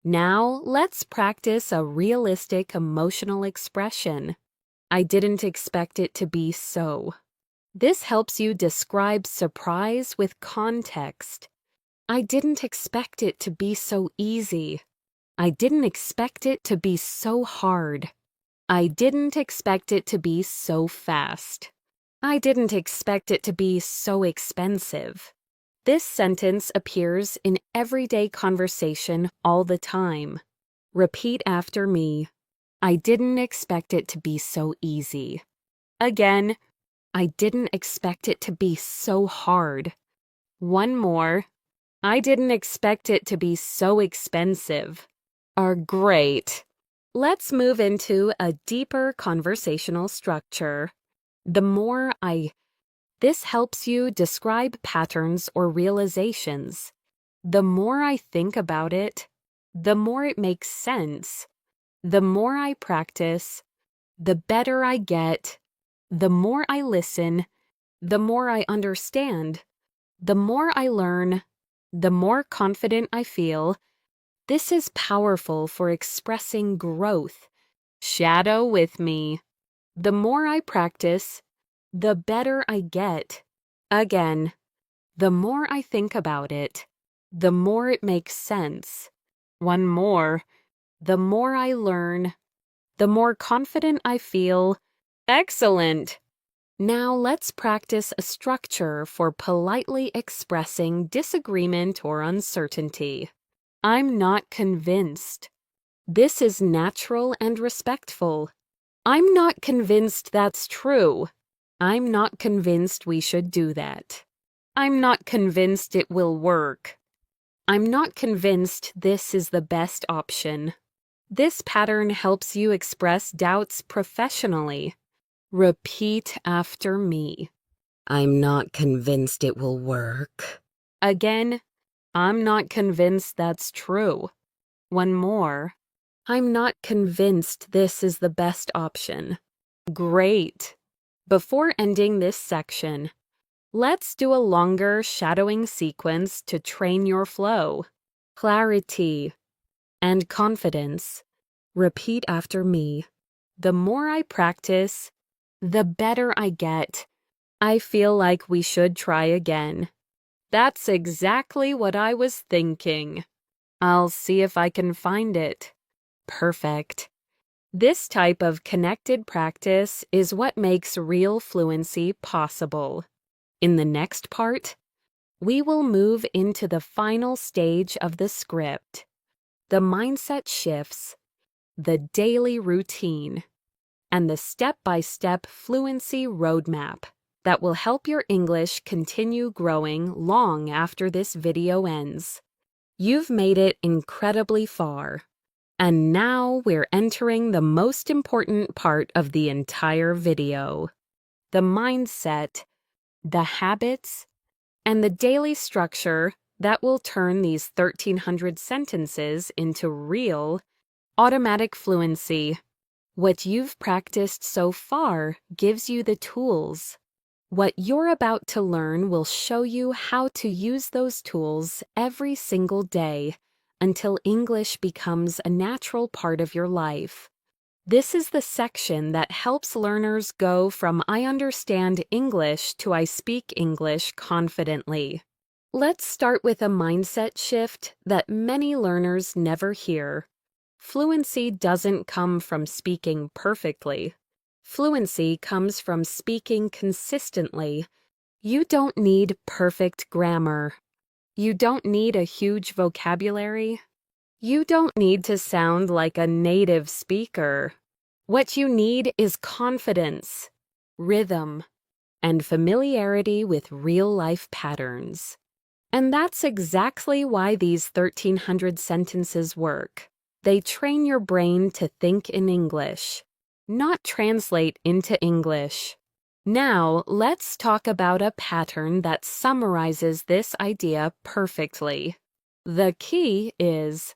Now, let's practice a realistic emotional expression. I didn't expect it to be so. This helps you describe surprise with context. I didn't expect it to be so easy. I didn't expect it to be so hard. I didn't expect it to be so fast. I didn't expect it to be so expensive. This sentence appears in everyday conversation all the time. Repeat after me. I didn't expect it to be so easy. Again, I didn't expect it to be so hard. One more. I didn't expect it to be so expensive. Great. Let's move into a deeper conversational structure. This helps you describe patterns or realizations. The more I think about it, the more it makes sense. The more I practice, the better I get. The more I listen, the more I understand. The more I learn, the more confident I feel. This is powerful for expressing growth. Shadow with me. The more I practice, the better I get. Again, the more I think about it, the more it makes sense. One more. The more I learn, the more confident I feel. Excellent! Now let's practice a structure for politely expressing disagreement or uncertainty. I'm not convinced. This is natural and respectful. I'm not convinced that's true. I'm not convinced we should do that. I'm not convinced it will work. I'm not convinced this is the best option. This pattern helps you express doubts professionally. Repeat after me. I'm not convinced it will work. Again, I'm not convinced that's true. One more. I'm not convinced this is the best option. Great. Before ending this section, let's do a longer shadowing sequence to train your flow. Clarity and confidence. Repeat after me. The more I practice, the better I get. I feel like we should try again. That's exactly what I was thinking. I'll see if I can find it. Perfect. This type of connected practice is what makes real fluency possible. In the next part, we will move into the final stage of the script, the mindset shifts, the daily routine, and the step-by-step fluency roadmap that will help your English continue growing long after this video ends. You've made it incredibly far. And now we're entering the most important part of the entire video. The mindset, the habits, and the daily structure that will turn these 1,300 sentences into real, automatic fluency. What you've practiced so far gives you the tools. What you're about to learn will show you how to use those tools every single day until English becomes a natural part of your life. This is the section that helps learners go from I understand English to I speak English confidently. Let's start with a mindset shift that many learners never hear. Fluency doesn't come from speaking perfectly. Fluency comes from speaking consistently. You don't need perfect grammar. You don't need a huge vocabulary. You don't need to sound like a native speaker. What you need is confidence, rhythm, and familiarity with real-life patterns. And that's exactly why these 1,300 sentences work. They train your brain to think in English, not translate into English. Now, let's talk about a pattern that summarizes this idea perfectly. The key is,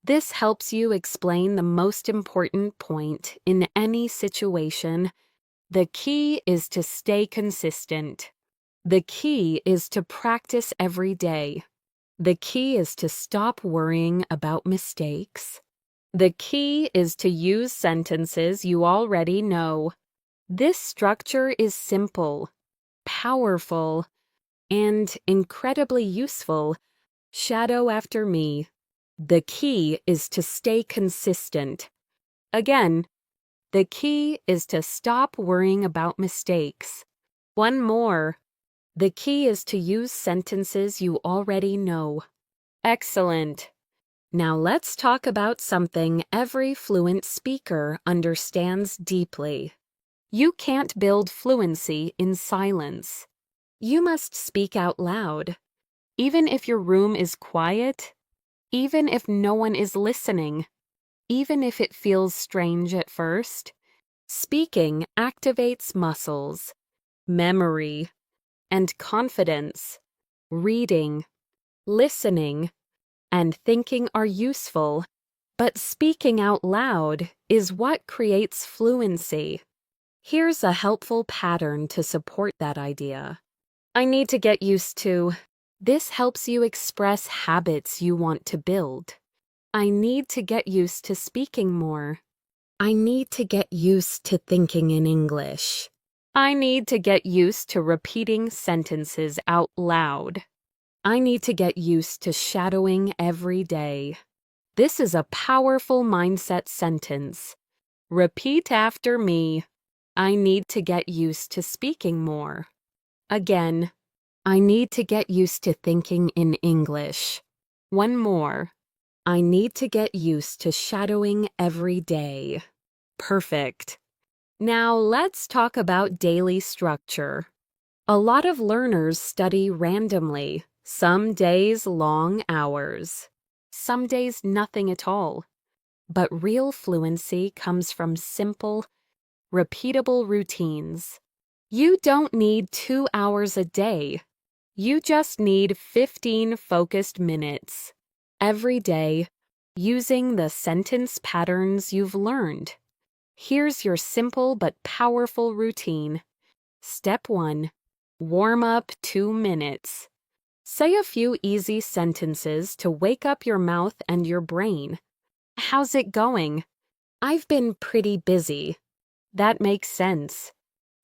this helps you explain the most important point in any situation. The key is to stay consistent. The key is to practice every day. The key is to stop worrying about mistakes. The key is to use sentences you already know. This structure is simple, powerful, and incredibly useful. Shadow after me. The key is to stay consistent. Again, the key is to stop worrying about mistakes. One more. The key is to use sentences you already know. Excellent. Now let's talk about something every fluent speaker understands deeply. You can't build fluency in silence. You must speak out loud. Even if your room is quiet, even if no one is listening, even if it feels strange at first, speaking activates muscles, memory, and confidence. Reading, listening, and thinking are useful, but speaking out loud is what creates fluency. Here's a helpful pattern to support that idea. I need to get used to. This helps you express habits you want to build. I need to get used to speaking more. I need to get used to thinking in English. I need to get used to repeating sentences out loud. I need to get used to shadowing every day. This is a powerful mindset sentence. Repeat after me. I need to get used to speaking more. Again, I need to get used to thinking in English. One more. I need to get used to shadowing every day. Perfect. Now let's talk about daily structure. A lot of learners study randomly, some days long hours, some days nothing at all. But real fluency comes from simple, repeatable routines. You don't need 2 hours a day. You just need 15 focused minutes every day using the sentence patterns you've learned. Here's your simple but powerful routine. Step 1. Warm up 2 minutes. Say a few easy sentences to wake up your mouth and your brain. How's it going? I've been pretty busy. That makes sense.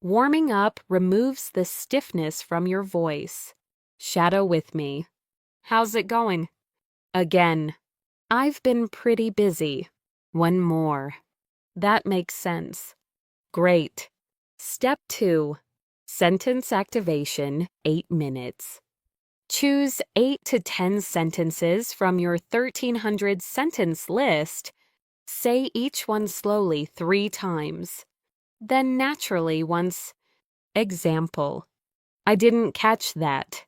Warming up removes the stiffness from your voice. Shadow with me. How's it going? Again. I've been pretty busy. One more. That makes sense. Great. Step 2. Sentence activation, 8 minutes. Choose 8 to 10 sentences from your 1,300 sentence list. Say each one slowly 3 times. Then naturally once. Example. I didn't catch that.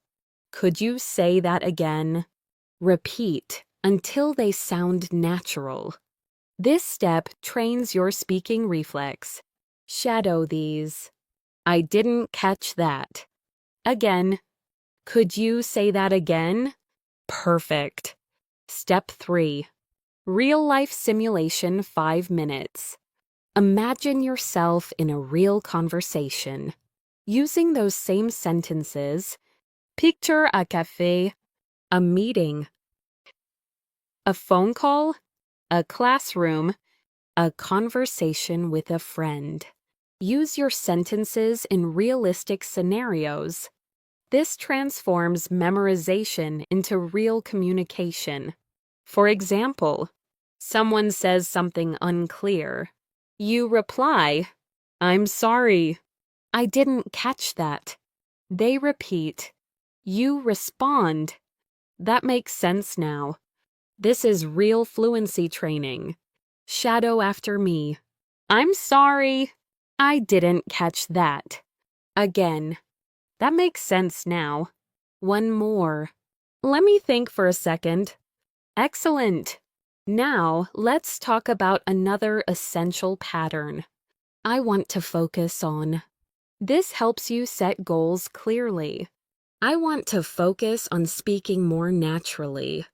Could you say that again? Repeat until they sound natural. This step trains your speaking reflex. Shadow these. I didn't catch that. Again. Could you say that again? Perfect. Step 3. Real-life simulation 5 minutes. Imagine yourself in a real conversation. Using those same sentences, picture a café, a meeting, a phone call, a classroom, a conversation with a friend. Use your sentences in realistic scenarios. This transforms memorization into real communication. For example, someone says something unclear. You reply, I'm sorry. I didn't catch that. They repeat. You respond. That makes sense now. This is real fluency training. Shadow after me. I'm sorry. I didn't catch that. Again. That makes sense now. One more. Let me think for a second. Excellent. Now, let's talk about another essential pattern. I want to focus on. This helps you set goals clearly. I want to focus on speaking more naturally.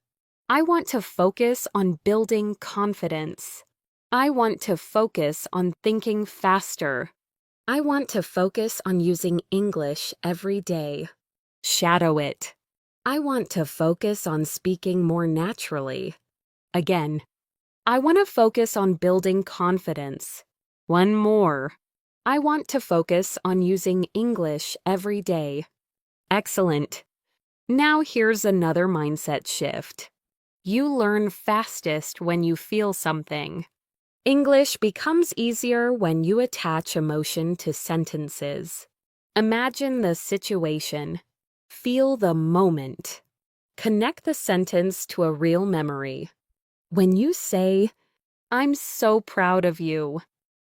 I want to focus on building confidence. I want to focus on thinking faster. I want to focus on using English every day. Shadow it. I want to focus on speaking more naturally. Again, I want to focus on building confidence. One more. I want to focus on using English every day. Excellent. Now here's another mindset shift. You learn fastest when you feel something. English becomes easier when you attach emotion to sentences. Imagine the situation. Feel the moment. Connect the sentence to a real memory. When you say, "I'm so proud of you,"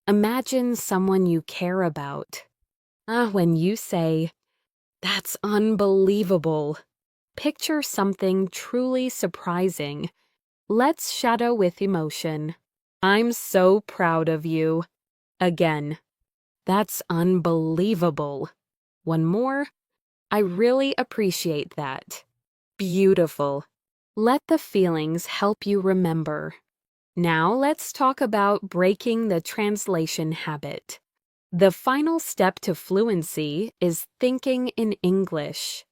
imagine someone you care about. When you say, "That's unbelievable," picture something truly surprising. Let's shadow with emotion. "I'm so proud of you." Again, "That's unbelievable." One more. "I really appreciate that." Beautiful. Let the feelings help you remember. Now let's talk about breaking the translation habit. The final step to fluency is thinking in English.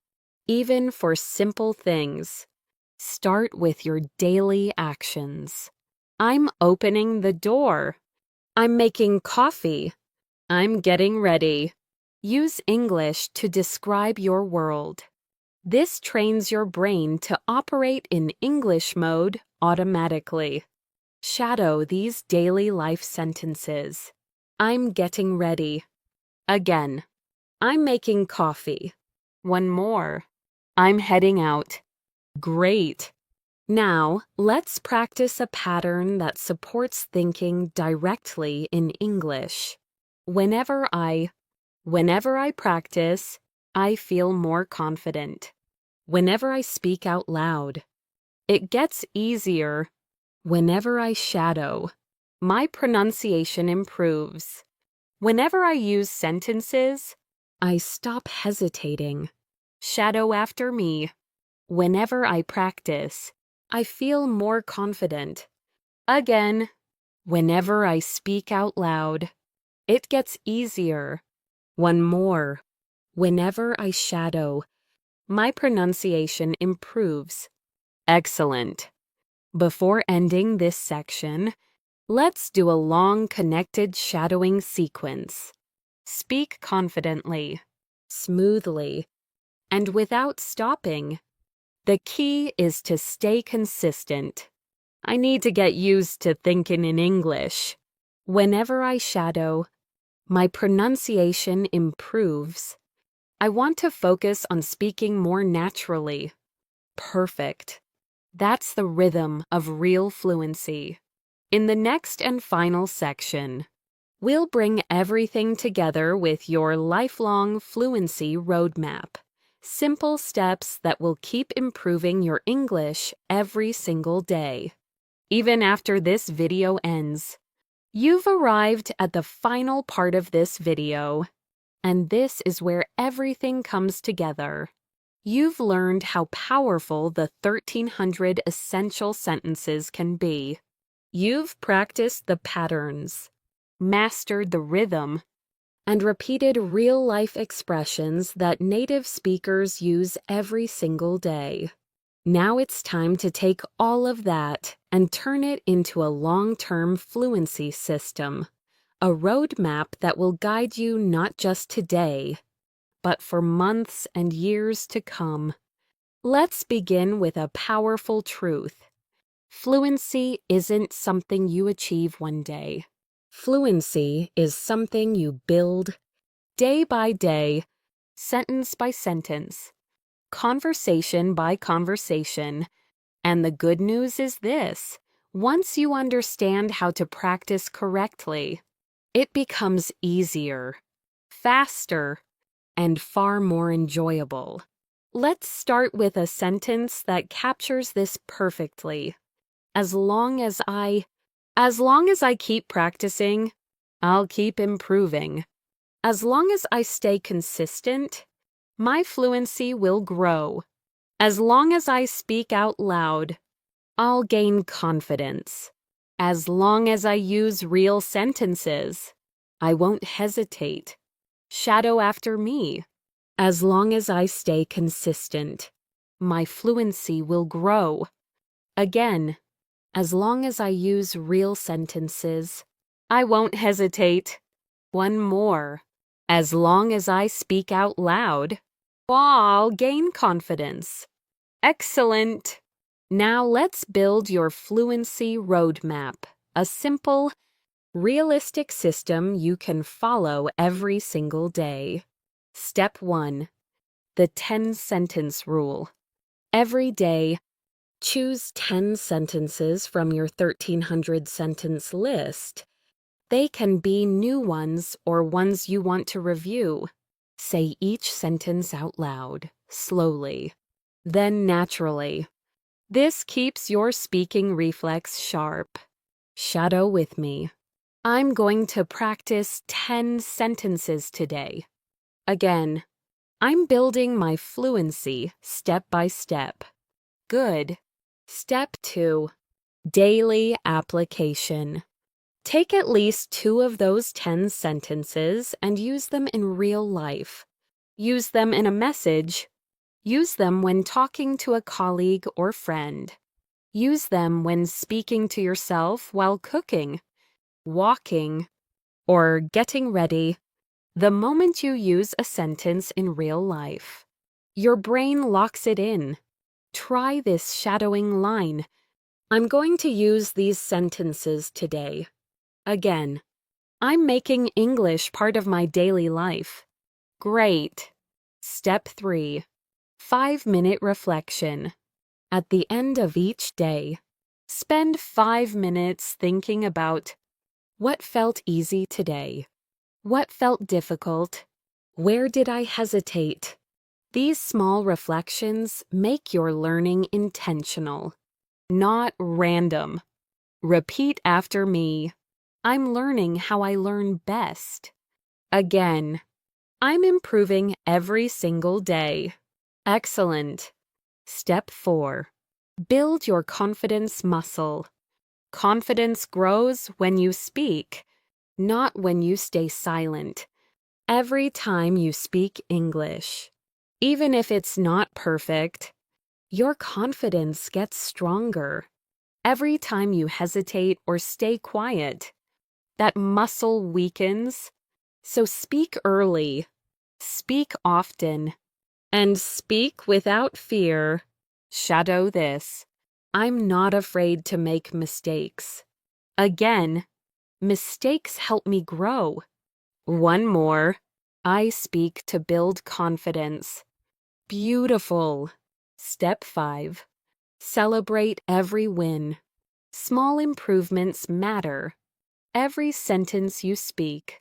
Even for simple things, start with your daily actions. I'm opening the door. I'm making coffee. I'm getting ready. Use English to describe your world. This trains your brain to operate in English mode automatically. Shadow these daily life sentences. I'm getting ready. Again, I'm making coffee. One more. I'm heading out. Great. Now, let's practice a pattern that supports thinking directly in English. Whenever I practice, I feel more confident. Whenever I speak out loud, it gets easier. Whenever I shadow, my pronunciation improves. Whenever I use sentences, I stop hesitating. Shadow after me. Whenever I practice, I feel more confident. Again, whenever I speak out loud, it gets easier. One more. Whenever I shadow, my pronunciation improves. Excellent. Before ending this section, let's do a long connected shadowing sequence. Speak confidently, smoothly, and without stopping. The key is to stay consistent. I need to get used to thinking in English. Whenever I shadow, my pronunciation improves. I want to focus on speaking more naturally. Perfect. That's the rhythm of real fluency. In the next and final section, we'll bring everything together with your lifelong fluency roadmap. Simple steps that will keep improving your English every single day. Even after this video ends, you've arrived at the final part of this video, and this is where everything comes together. You've learned how powerful the 1,300 essential sentences can be. You've practiced the patterns, mastered the rhythm, and repeated real-life expressions that native speakers use every single day. Now it's time to take all of that and turn it into a long-term fluency system, a roadmap that will guide you not just today, but for months and years to come. Let's begin with a powerful truth. Fluency isn't something you achieve one day. Fluency is something you build day by day, sentence by sentence, conversation by conversation. And the good news is this: once you understand how to practice correctly, it becomes easier, faster, and far more enjoyable. Let's start with a sentence that captures this perfectly. As long as I keep practicing, I'll keep improving. As long as I stay consistent, my fluency will grow. As long as I speak out loud, I'll gain confidence. As long as I use real sentences, I won't hesitate. Shadow after me. As long as I stay consistent, my fluency will grow. Again, as long as I use real sentences, I won't hesitate. One more. As long as I speak out loud, I'll gain confidence. Excellent! Now let's build your fluency roadmap, a simple, realistic system you can follow every single day. Step 1. The 10-sentence rule. Every day, choose 10 sentences from your 1,300-sentence list. They can be new ones or ones you want to review. Say each sentence out loud, slowly, then naturally. This keeps your speaking reflex sharp. Shadow with me. I'm going to practice 10 sentences today. Again, I'm building my fluency step by step. Good. Step 2. Daily application. Take at least 2 of those 10 sentences and use them in real life. Use them in a message. Use them when talking to a colleague or friend. Use them when speaking to yourself while cooking, walking, or getting ready. The moment you use a sentence in real life, your brain locks it in. Try this shadowing line. I'm going to use these sentences today. Again, I'm making English part of my daily life. Great. Step 3. 5-minute reflection. At the end of each day, spend 5 minutes thinking about what felt easy today. What felt difficult? Where did I hesitate? These small reflections make your learning intentional, not random. Repeat after me. I'm learning how I learn best. Again, I'm improving every single day. Excellent. Step 4. Build your confidence muscle. Confidence grows when you speak, not when you stay silent. Every time you speak English, even if it's not perfect, your confidence gets stronger. Every time you hesitate or stay quiet, that muscle weakens. So speak early, speak often, and speak without fear. Shadow this. I'm not afraid to make mistakes. Again, mistakes help me grow. One more. I speak to build confidence. Beautiful. Step 5. Celebrate every win. Small improvements matter. Every sentence you speak.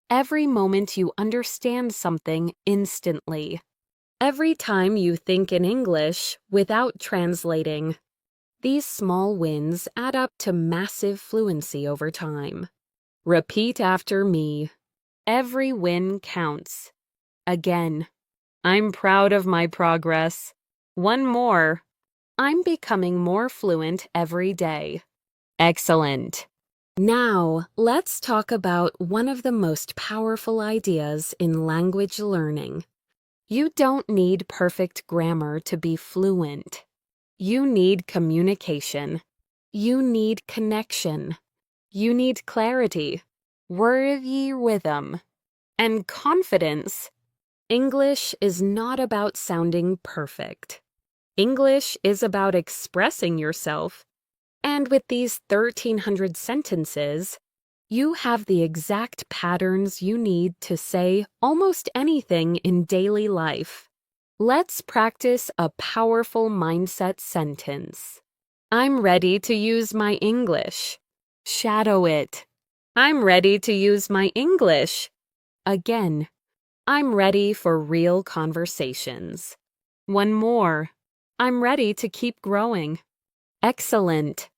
Every moment you understand something instantly. Every time you think in English without translating. These small wins add up to massive fluency over time. Repeat after me. Every win counts. Again, I'm proud of my progress. One more. I'm becoming more fluent every day. Excellent. Now, let's talk about one of the most powerful ideas in language learning. You don't need perfect grammar to be fluent. You need communication. You need connection. You need clarity, wordy rhythm, and confidence. English is not about sounding perfect. English is about expressing yourself. And with these 1,300 sentences, you have the exact patterns you need to say almost anything in daily life. Let's practice a powerful mindset sentence. I'm ready to use my English. Shadow it. I'm ready to use my English. Again, I'm ready for real conversations. One more. I'm ready to keep growing. Excellent.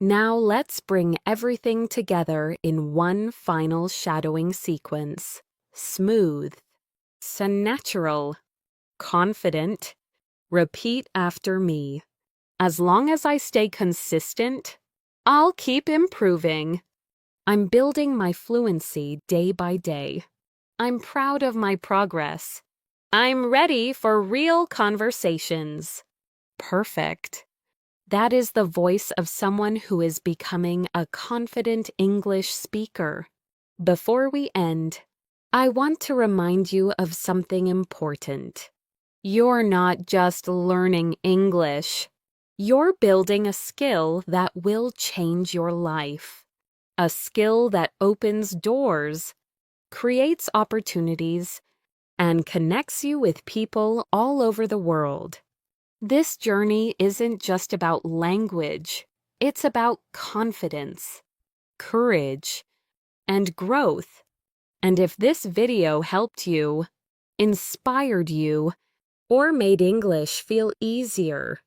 Now let's bring everything together in one final shadowing sequence. Smooth, natural, confident. Repeat after me. As long as I stay consistent, I'll keep improving. I'm building my fluency day by day. I'm proud of my progress. I'm ready for real conversations. Perfect. That is the voice of someone who is becoming a confident English speaker. Before we end, I want to remind you of something important. You're not just learning English. You're building a skill that will change your life. A skill that opens doors, creates opportunities, and connects you with people all over the world. This journey isn't just about language. It's about confidence, courage, and growth. And if this video helped you, inspired you, or made English feel easier,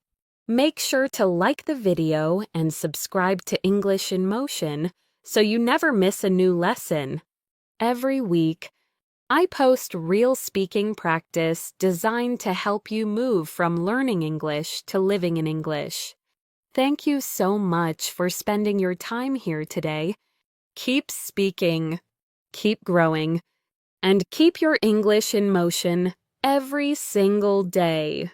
make sure to like the video and subscribe to English in Motion so you never miss a new lesson. Every week, I post real speaking practice designed to help you move from learning English to living in English. Thank you so much for spending your time here today. Keep speaking, keep growing, and keep your English in motion every single day.